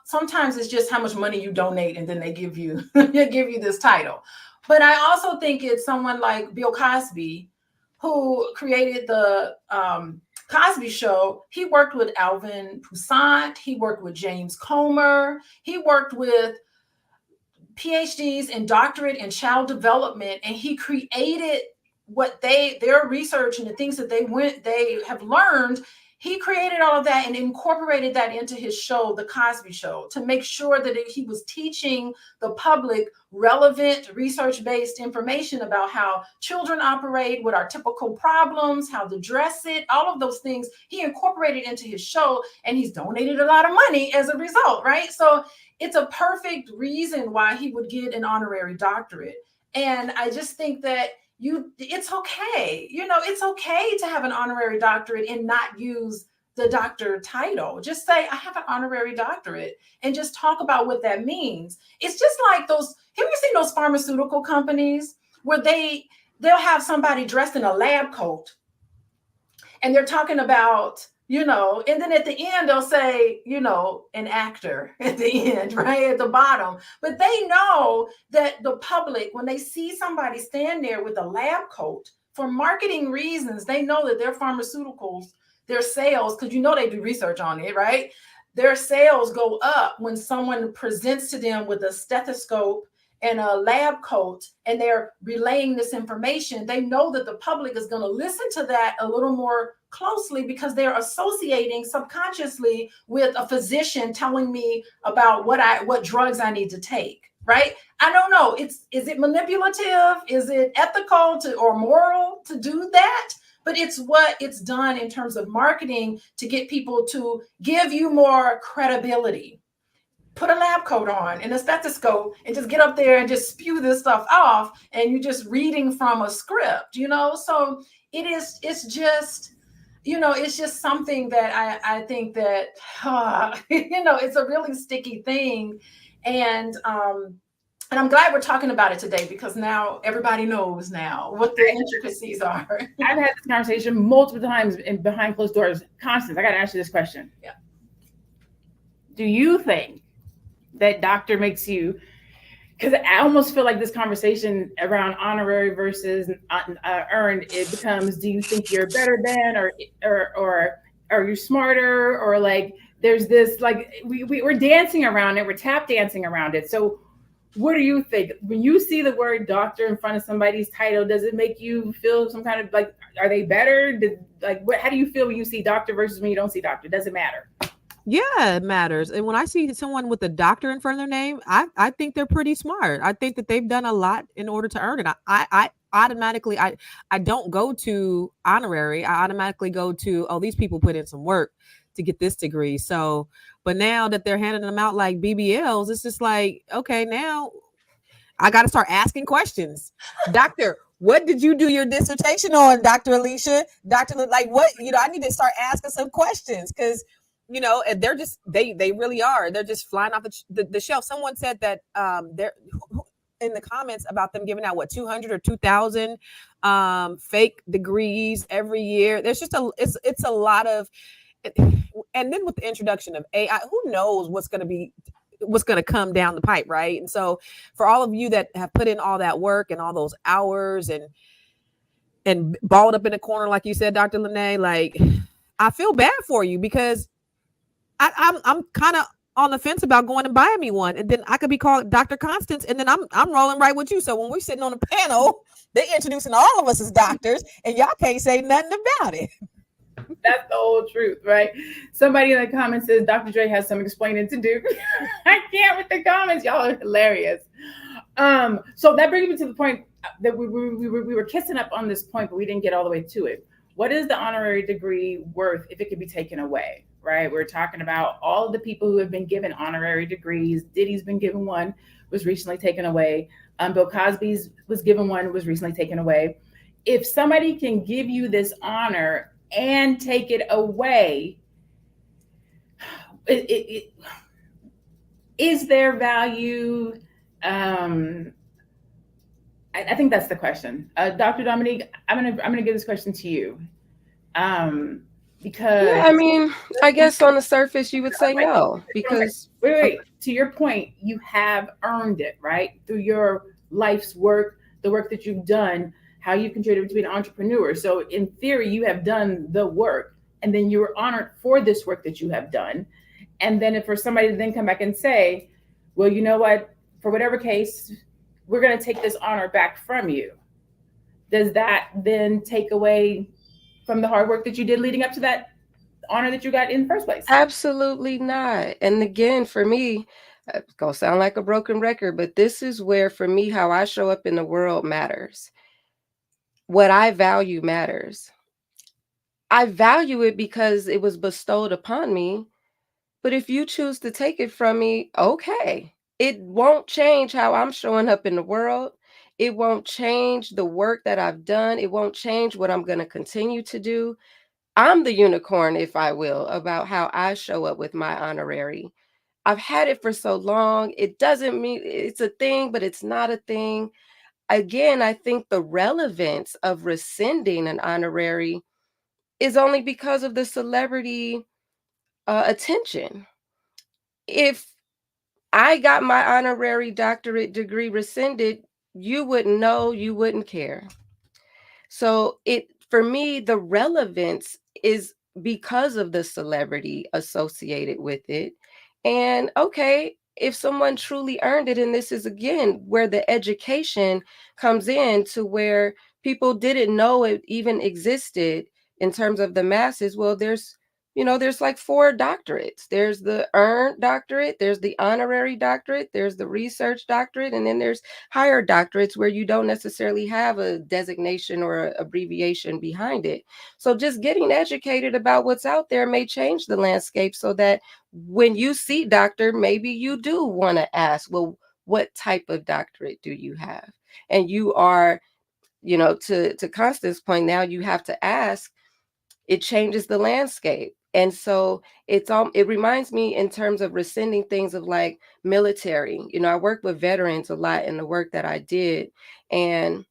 sometimes it's just how much money you donate and then they give you this title. But I also think it's someone like Bill Cosby, who created the Cosby Show. He worked with Alvin Toussaint. He worked with James Comer. He worked with PhDs and doctorate in child development, and he created what their research and the things that they have learned. He created all of that and incorporated that into his show, The Cosby Show, to make sure that he was teaching the public relevant research-based information about how children operate, what are typical problems, how to dress it, all of those things he incorporated into his show, and he's donated a lot of money as a result, right? So it's a perfect reason why he would get an honorary doctorate. And I just think that it's okay. It's okay to have an honorary doctorate and not use the doctor title. Just say, I have an honorary doctorate, and just talk about what that means. It's just like have you seen those pharmaceutical companies where they'll have somebody dressed in a lab coat and they're talking about, and then at the end they'll say, an actor at the end, right at the bottom. But they know that the public, when they see somebody stand there with a lab coat, for marketing reasons, they know that their pharmaceuticals, their sales, because they do research on it, right? Their sales go up when someone presents to them with a stethoscope and a lab coat, and they're relaying this information. They know that the public is going to listen to that a little more closely because they're associating subconsciously with a physician telling me about what drugs I need to take, right? I don't know. Is it manipulative? Is it ethical or moral to do that? But it's what it's done in terms of marketing to get people to give you more credibility. Put a lab coat on and a stethoscope and just get up there and just spew this stuff off, and you're just reading from a script, So it's just something that I think that, it's a really sticky thing. And I'm glad we're talking about it today, because now everybody knows now what the intricacies are. I've had this conversation multiple times behind closed doors. Constance, I got to ask you this question. Yeah. Do you think that doctor makes you, because I almost feel like this conversation around honorary versus earned, it becomes, do you think you're better than, or are you smarter, or like there's this, like we're dancing around it, we're tap dancing around it. So what do you think when you see the word doctor in front of somebody's title? Does it make you feel some kind of like, are they better? How do you feel when you see doctor versus when you don't see doctor? Does it matter? Yeah, it matters. And when I see someone with a doctor in front of their name, I think they're pretty smart. I think that they've done a lot in order to earn it. I automatically, I don't go to honorary. I automatically go to, oh, these people put in some work to get this degree. So, but now that they're handing them out like BBLs, it's just like, okay, now I got to start asking questions. Doctor, what did you do your dissertation on, Dr. Alicia? Like what, I need to start asking some questions, because and they're just, they really are. They're just flying off the shelf. Someone said that they're in the comments about them giving out 200 or 2,000 fake degrees every year. There's just it's a lot of, and then with the introduction of AI, who knows what's going to come down the pipe, right? And so for all of you that have put in all that work and all those hours and balled up in a corner, like you said, Dr. Lene, like I feel bad for you, because I'm kind of on the fence about going and buying me one, and then I could be called Dr. Constance, and then I'm rolling right with you. So when we're sitting on a panel, they introducing all of us as doctors, and y'all can't say nothing about it. That's the whole truth, right? Somebody in the comments says Dr. Dre has some explaining to do. I can't with the comments. Y'all are hilarious. So that brings me to the point that we were kissing up on this point, but we didn't get all the way to it. What is the honorary degree worth if it could be taken away, right? We're talking about all of the people who have been given honorary degrees. Diddy's been given one, was recently taken away. Bill Cosby's was given one, was recently taken away. If somebody can give you this honor and take it away, is there value? I think that's the question. Dr. Dominique, I'm gonna give this question to you. Because I mean, I guess on the surface you would say no, because wait, to your point, you have earned it, right? Through your life's work, the work that you've done, how you contributed to be an entrepreneur. So in theory, you have done the work, and then you were honored for this work that you have done. And then for somebody to then come back and say, well, you know what, for whatever case, we're going to take this honor back from you. Does that then take away from the hard work that you did leading up to that honor that you got in the first place. Absolutely not. And again, for me, it's gonna sound like a broken record, but this is where, for me, how I show up in the world matters. What I value matters. I value it because it was bestowed upon me. But if you choose to take it from me, okay. It won't change how I'm showing up in the world. It won't change the work that I've done. It won't change what I'm going to continue to do. I'm the unicorn, if I will, about how I show up with my honorary. I've had it for so long. It doesn't mean it's a thing, but it's not a thing. Again, I think the relevance of rescinding an honorary is only because of the celebrity attention. If I got my honorary doctorate degree rescinded, you wouldn't know, you wouldn't care. So for me, the relevance is because of the celebrity associated with it. And okay, if someone truly earned it, and this is again where the education comes in, to where people didn't know it even existed in terms of the masses. Well, there's like 4 doctorates. There's the earned doctorate, there's the honorary doctorate, there's the research doctorate, and then there's higher doctorates where you don't necessarily have a designation or an abbreviation behind it. So just getting educated about what's out there may change the landscape, so that when you see doctor, maybe you do want to ask, well, what type of doctorate do you have? And you are, to Constance's point, now you have to ask. It changes the landscape. And so it reminds me in terms of rescinding things of like military. I work with veterans a lot in the work that I did, and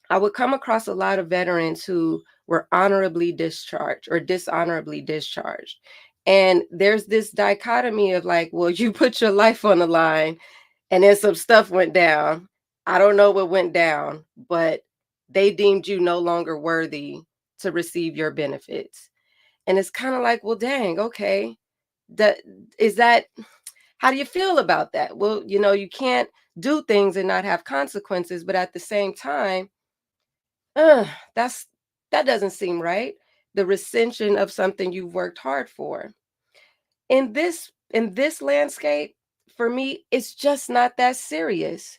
I would come across a lot of veterans who were honorably discharged or dishonorably discharged. And there's this dichotomy of like, well, you put your life on the line and then some stuff went down. I don't know what went down, but they deemed you no longer worthy to receive your benefits. And it's kind of like, well, dang, okay. How do you feel about that? Well, you can't do things and not have consequences, but at the same time, uh, that's that doesn't seem right. The rescission of something you've worked hard for. In this landscape, for me, it's just not that serious.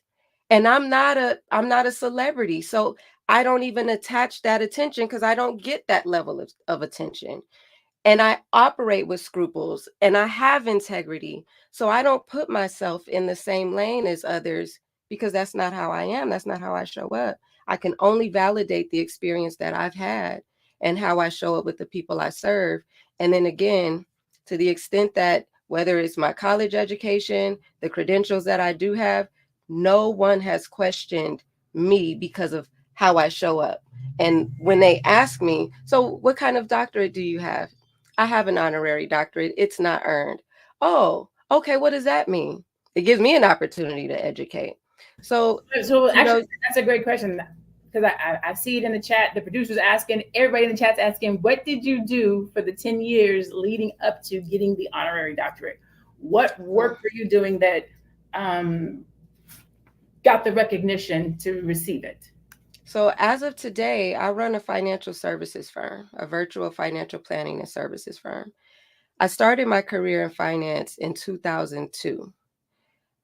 And I'm not a celebrity. So I don't even attach that attention because I don't get that level of attention. And I operate with scruples and I have integrity. So I don't put myself in the same lane as others because that's not how I am. That's not how I show up. I can only validate the experience that I've had and how I show up with the people I serve. And then again, to the extent that whether it's my college education, the credentials that I do have, no one has questioned me because of how I show up. And when they ask me, so what kind of doctorate do you have? I have an honorary doctorate. It's not earned. Oh, okay. What does that mean? It gives me an opportunity to educate. So actually, that's a great question, because I see it in the chat. The producer's asking, everybody in the chat's asking, what did you do for the 10 years leading up to getting the honorary doctorate? What work were you doing that got the recognition to receive it? So as of today, I run a financial services firm, a virtual financial planning and services firm. I started my career in finance in 2002.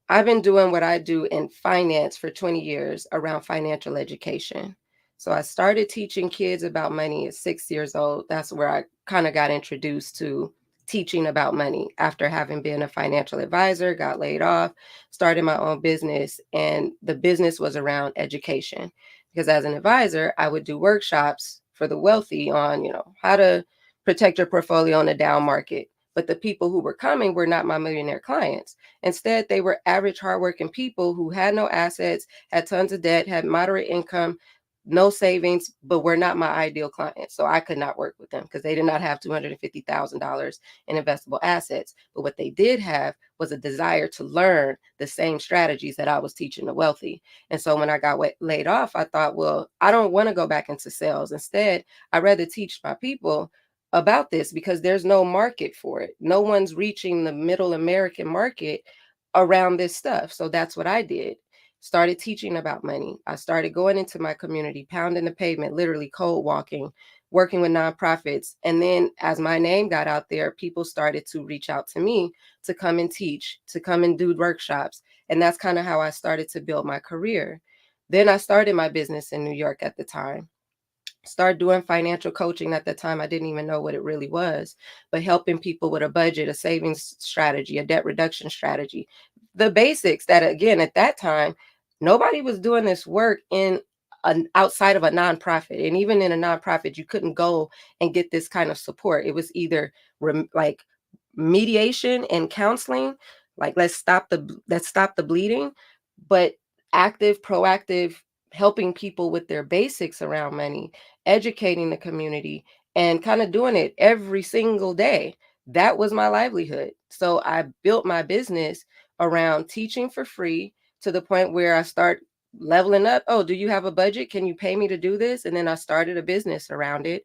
I've been doing what I do in finance for 20 years around financial education. So I started teaching kids about money at 6 years old. That's where I kind of got introduced to teaching about money after having been a financial advisor, got laid off, started my own business. And the business was around education. Because as an advisor, I would do workshops for the wealthy on, how to protect your portfolio in a down market. But the people who were coming were not my millionaire clients. Instead, they were average, hardworking people who had no assets, had tons of debt, had moderate income, no savings, but were not my ideal clients. So I could not work with them because they did not have $250,000 in investable assets. But what they did have was a desire to learn the same strategies that I was teaching the wealthy. And so when I got laid off, I thought, well, I don't want to go back into sales. Instead, I'd rather teach my people about this because there's no market for it. No one's reaching the middle American market around this stuff. So that's what I did. started teaching about money. I started going into my community, pounding the pavement, literally cold walking, working with nonprofits. And then as my name got out there, people started to reach out to me to come and teach, to come and do workshops. And that's kind of how I started to build my career. Then I started my business in New York at the time. Started doing financial coaching. At the time, I didn't even know what it really was, but helping people with a budget, a savings strategy, a debt reduction strategy, the basics that, again, at that time, nobody was doing this work in outside of a nonprofit. And even in a nonprofit, you couldn't go and get this kind of support. It was either like mediation and counseling, like let's stop the bleeding, but active, proactive, helping people with their basics around money, educating the community, and kind of doing it every single day. That was my livelihood. So I built my business around teaching for free to the point where I start leveling up. Oh, do you have a budget? Can you pay me to do this? And then I started a business around it.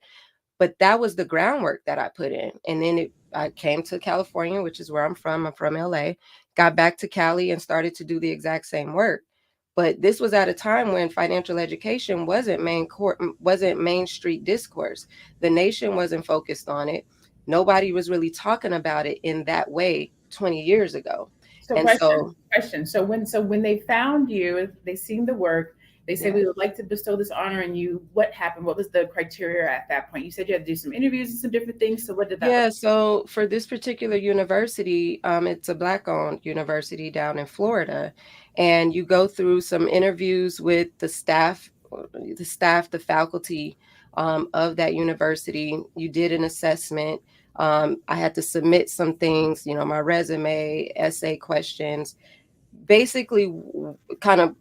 But that was the groundwork that I put in. And then I came to California, which is where I'm from. I'm from LA, got back to Cali and started to do the exact same work. But this was at a time when financial education wasn't main street discourse. The nation wasn't focused on it. Nobody was really talking about it in that way 20 years ago. So question. So when they found you, they seen the work, they said, we would like to bestow this honor on you. What happened? What was the criteria at that point? You said you had to do some interviews and some different things. So what did that look like? So for this particular university, it's a Black-owned university down in Florida. And you go through some interviews with the staff, the faculty of that university. You did an assessment. I had to submit some things, my resume, essay questions, basically kind of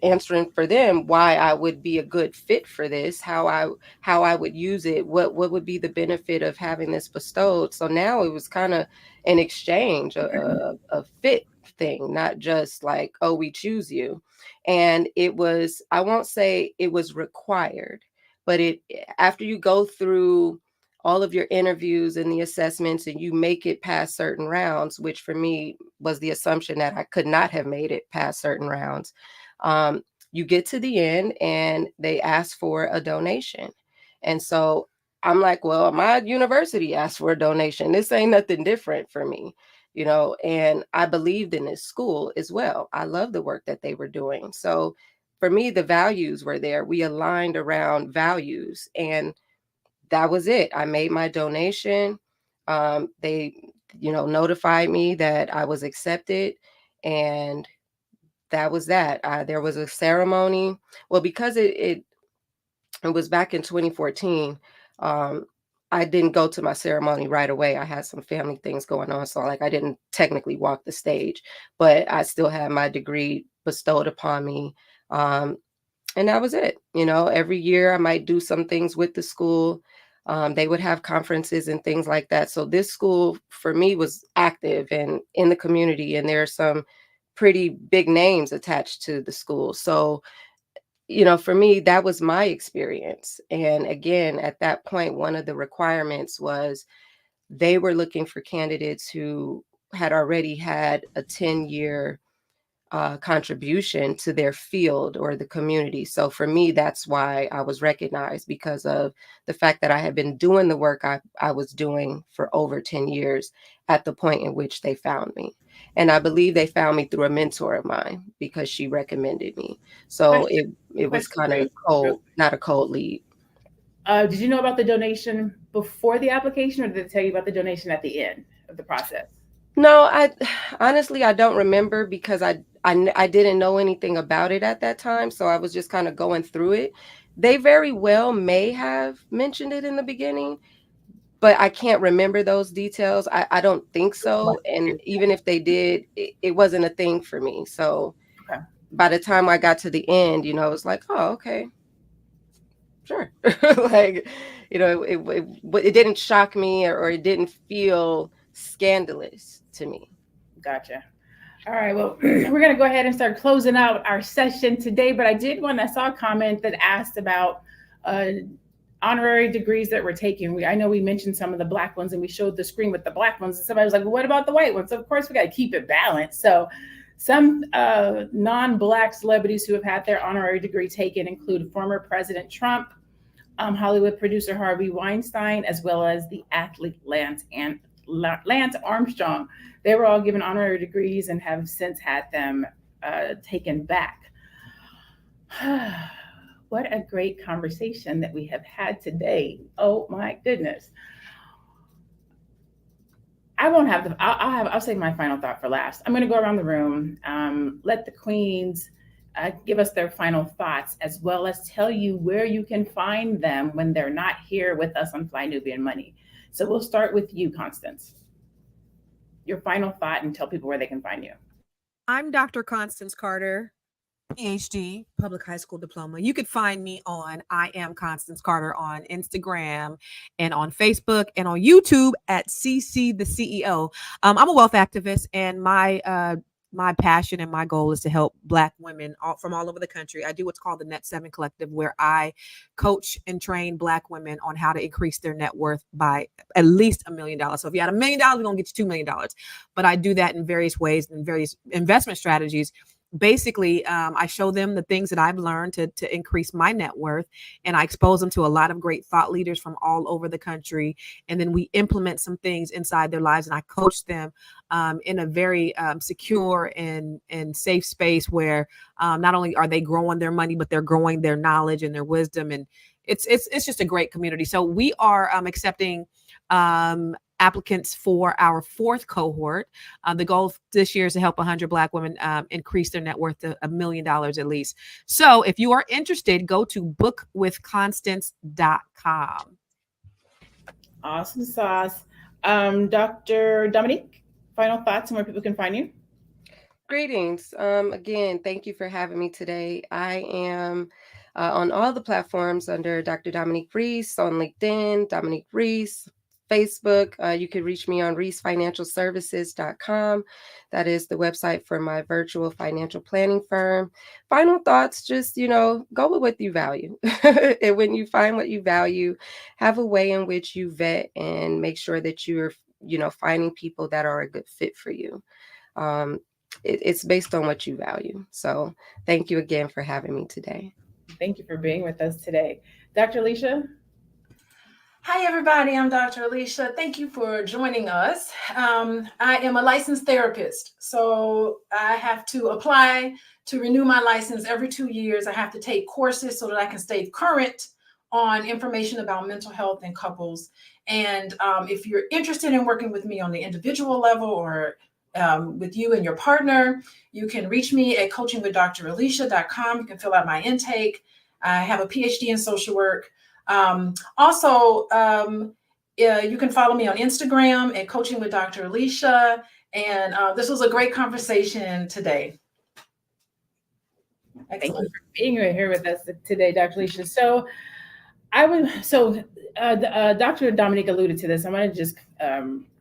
answering for them why I would be a good fit for this, how I would use it, what would be the benefit of having this bestowed. So now it was kind of an exchange, a fit thing, not just like, oh, we choose you. And it was, I won't say it was required, but after you go through all of your interviews and the assessments and you make it past certain rounds, which for me was the assumption that I could not have made it past certain rounds. You get to the end and they ask for a donation. And so I'm like, well, my university asked for a donation. This ain't nothing different for me, and I believed in this school as well. I love the work that they were doing. So for me, the values were there. We aligned around values, and that was it. I made my donation. They, notified me that I was accepted, and that was that. There was a ceremony. Well, because it was back in 2014. I didn't go to my ceremony right away. I had some family things going on, so I didn't technically walk the stage, but I still had my degree bestowed upon me. And that was it. Every year I might do some things with the school. They would have conferences and things like that. So this school for me was active and in the community, and there are some pretty big names attached to the school. So, for me, that was my experience. And again, at that point, one of the requirements was they were looking for candidates who had already had a 10-year contribution to their field or the community. So for me, that's why I was recognized, because of the fact that I had been doing the work I was doing for over 10 years at the point in which they found me. And I believe they found me through a mentor of mine because she recommended me. So it was kind of cold, not a cold lead. Did you know about the donation before the application, or did they tell you about the donation at the end of the process? No, I honestly don't remember, because I didn't know anything about it at that time. So I was just kind of going through it. They very well may have mentioned it in the beginning, but I can't remember those details. I don't think so. And even if they did, it wasn't a thing for me. So by the time I got to the end, it was like, oh, okay, sure. It didn't shock me, or it didn't feel scandalous to me. Gotcha. All right. Well, we're going to go ahead and start closing out our session today. But I saw a comment that asked about honorary degrees that we're taking. I know we mentioned some of the Black ones, and we showed the screen with the Black ones. And somebody was like, well, what about the white ones? So of course, we got to keep it balanced. So Some non-Black celebrities who have had their honorary degree taken include former President Trump, Hollywood producer Harvey Weinstein, as well as the athlete Lance Armstrong. They were all given honorary degrees and have since had them taken back. What a great conversation that we have had today. Oh my goodness. I won't have the, I'll save my final thought for last. I'm going to go around the room, let the queens give us their final thoughts, as well as tell you where you can find them when they're not here with us on Fly Nubian Money. So we'll start with you, Constance. Your final thought, and tell people where they can find you. I'm Dr. Constance Carter, PhD, public high school diploma. You could find me on I Am Constance Carter on Instagram and on Facebook and on YouTube at CC the CEO. I'm a wealth activist, and my passion and my goal is to help Black women from all over the country. I do what's called the Net 7 Collective, where I coach and train Black women on how to increase their net worth by at least $1 million. So if you had $1 million, we're going to get you $2 million. But I do that in various ways and various investment strategies. Basically, I show them the things that I've learned to increase my net worth, and I expose them to a lot of great thought leaders from all over the country. And then we implement some things inside their lives, and I coach them in a very secure and safe space where not only are they growing their money, but they're growing their knowledge and their wisdom. And it's just a great community. So we are accepting applicants for our 4th cohort. The goal this year is to help 100 Black women increase their net worth to $1 million at least. So if you are interested, go to bookwithconstance.com. Awesome sauce. Dr. Dominique, final thoughts on where people can find you? Greetings. Again, thank you for having me today. I am on all the platforms under Dr. Dominique Reese, on LinkedIn, Dominique Reese, Facebook. You can reach me on reesefinancialservices.com. That is the website for my virtual financial planning firm. Final thoughts, just, go with what you value. And when you find what you value, have a way in which you vet and make sure that you're, finding people that are a good fit for you. It's based on what you value. So thank you again for having me today. Thank you for being with us today. Dr. Alicia? Hi, everybody. I'm Dr. Alicia. Thank you for joining us. I am a licensed therapist, so I have to apply to renew my license every 2 years. I have to take courses so that I can stay current on information about mental health and couples. And if you're interested in working with me on the individual level or with you and your partner, you can reach me at coachingwithdralicia.com. You can fill out my intake. I have a PhD in social work. Also, you can follow me on Instagram at Coaching with Dr. Alicia. And this was a great conversation today. Excellent. Thank you for being here with us today, Dr. Alicia. So Dr. Dominique alluded to this. I want to just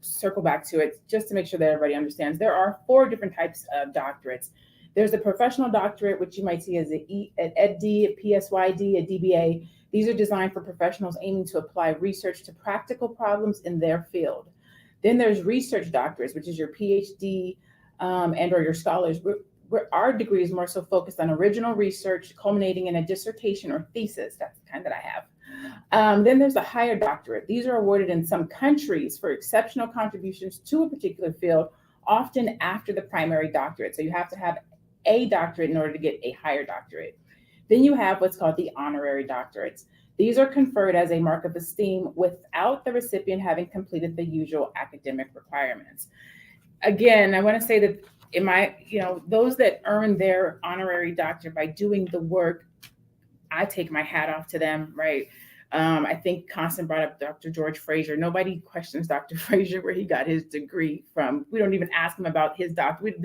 circle back to it just to make sure that everybody understands. There are 4 different types of doctorates. There's a professional doctorate, which you might see as an ED, a PSYD, a DBA. These are designed for professionals aiming to apply research to practical problems in their field. Then there's research doctorates, which is your PhD and or your scholars, where our degree is more so focused on original research culminating in a dissertation or thesis. That's the kind that I have. Then there's a higher doctorate. These are awarded in some countries for exceptional contributions to a particular field, often after the primary doctorate. So you have to have a doctorate in order to get a higher doctorate. Then you have what's called the honorary doctorates. These are conferred as a mark of esteem without the recipient having completed the usual academic requirements. Again, I want to say that those that earn their honorary doctorate by doing the work, I take my hat off to them, right? I think Constance brought up Dr. George Fraser. Nobody questions Dr. Fraser where he got his degree from. We don't even ask him about his doctorate.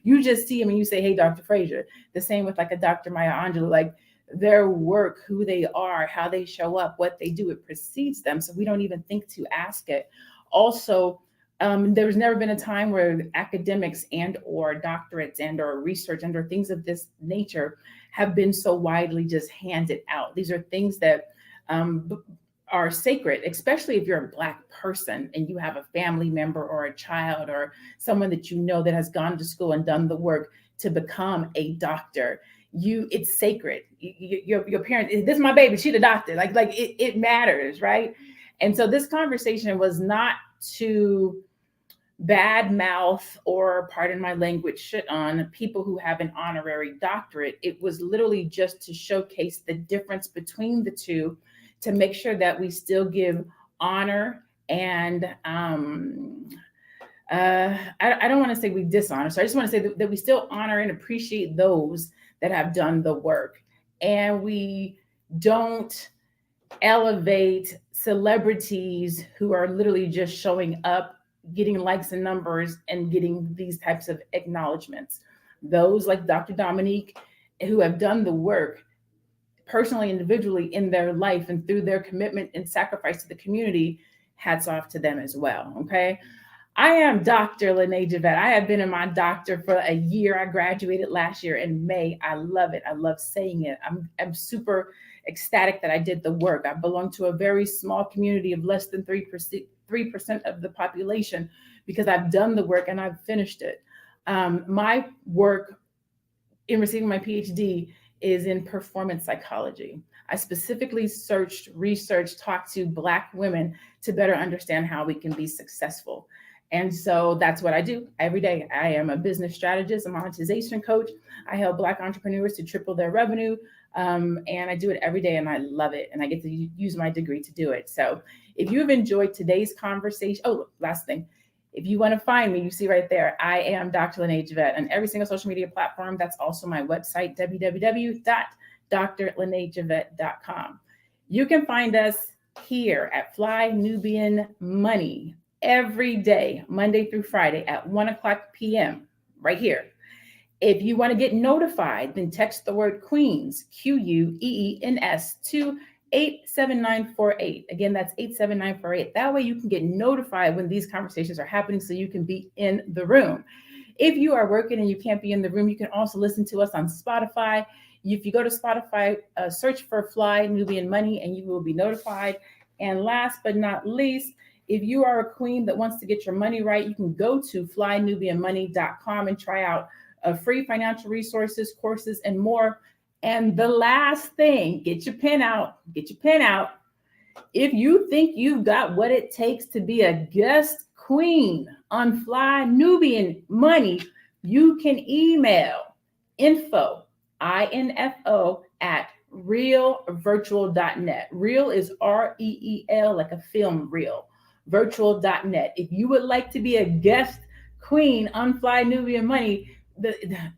You just see him and you say, hey, Dr. Fraser. The same with like a Dr. Maya Angelou, like their work, who they are, how they show up, what they do, it precedes them. So we don't even think to ask it. Also, there's never been a time where academics and or doctorates and or research and or things of this nature have been so widely just handed out. These are things that are sacred, especially if you're a Black person and you have a family member or a child or someone that you know that has gone to school and done the work to become a doctor. It's sacred. Your parent, this is my baby, she's a doctor. Like it matters, right? And so this conversation was not to bad mouth or, pardon my language, shit on people who have an honorary doctorate. It was literally just to showcase the difference between the two, to make sure that we still give honor and I don't want to say we dishonor. So I just want to say that we still honor and appreciate those that have done the work. And we don't elevate celebrities who are literally just showing up, getting likes and numbers and getting these types of acknowledgments. Those like Dr. Dominique, who have done the work personally, individually in their life and through their commitment and sacrifice to the community, hats off to them as well. Okay. I am Dr. Lene Javette. I have been in my doctor for a year. I graduated last year in May. I love it. I love saying it. I'm super ecstatic that I did the work. I belong to a very small community of less than 3% of the population because I've done the work and I've finished it. My work in receiving my PhD is in performance psychology. I specifically researched, talked to Black women to better understand how we can be successful. And so that's what I do every day. I am a business strategist, a monetization coach. I help Black entrepreneurs to triple their revenue. And I do it every day and I love it. And I get to use my degree to do it. So if you have enjoyed today's conversation, last thing, if you want to find me, you see right there, I am Dr. Lene Javette on every single social media platform. That's also my website, www.drlenejavette.com. You can find us here at Fly Nubian Money every day, Monday through Friday at 1:00 p.m. right here. If you want to get notified, then text the word Queens, Queens, to 87948. Again, that's 87948. That way you can get notified when these conversations are happening so you can be in the room. If you are working and you can't be in the room, you can also listen to us on Spotify. If you go to Spotify, search for Fly Nubian Money and you will be notified. And last but not least, if you are a queen that wants to get your money right, you can go to flynubianmoney.com and try out free financial resources, courses, and more. And the last thing, get your pen out. If you think you've got what it takes to be a guest queen on Fly Nubian Money, you can email info at realvirtual.net. Real is REEL, like a film reel, virtual.net. If you would like to be a guest queen on Fly Nubian Money,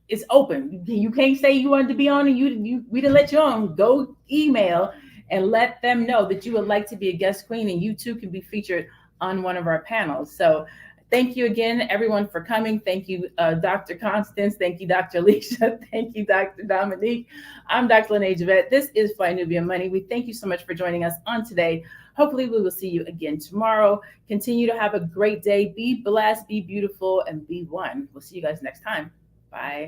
it's open. You can't say you wanted to be on and we didn't let you on. Go email and let them know that you would like to be a guest queen and you too can be featured on one of our panels. So thank you again, everyone, for coming. Thank you, Dr. Constance. Thank you, Dr. Alicia. Thank you, Dr. Dominique. I'm Dr. Lene Javette. This is Fly Nubian Money. We thank you so much for joining us on today. Hopefully we will see you again tomorrow. Continue to have a great day. Be blessed, be beautiful, and be one. We'll see you guys next time. Bye.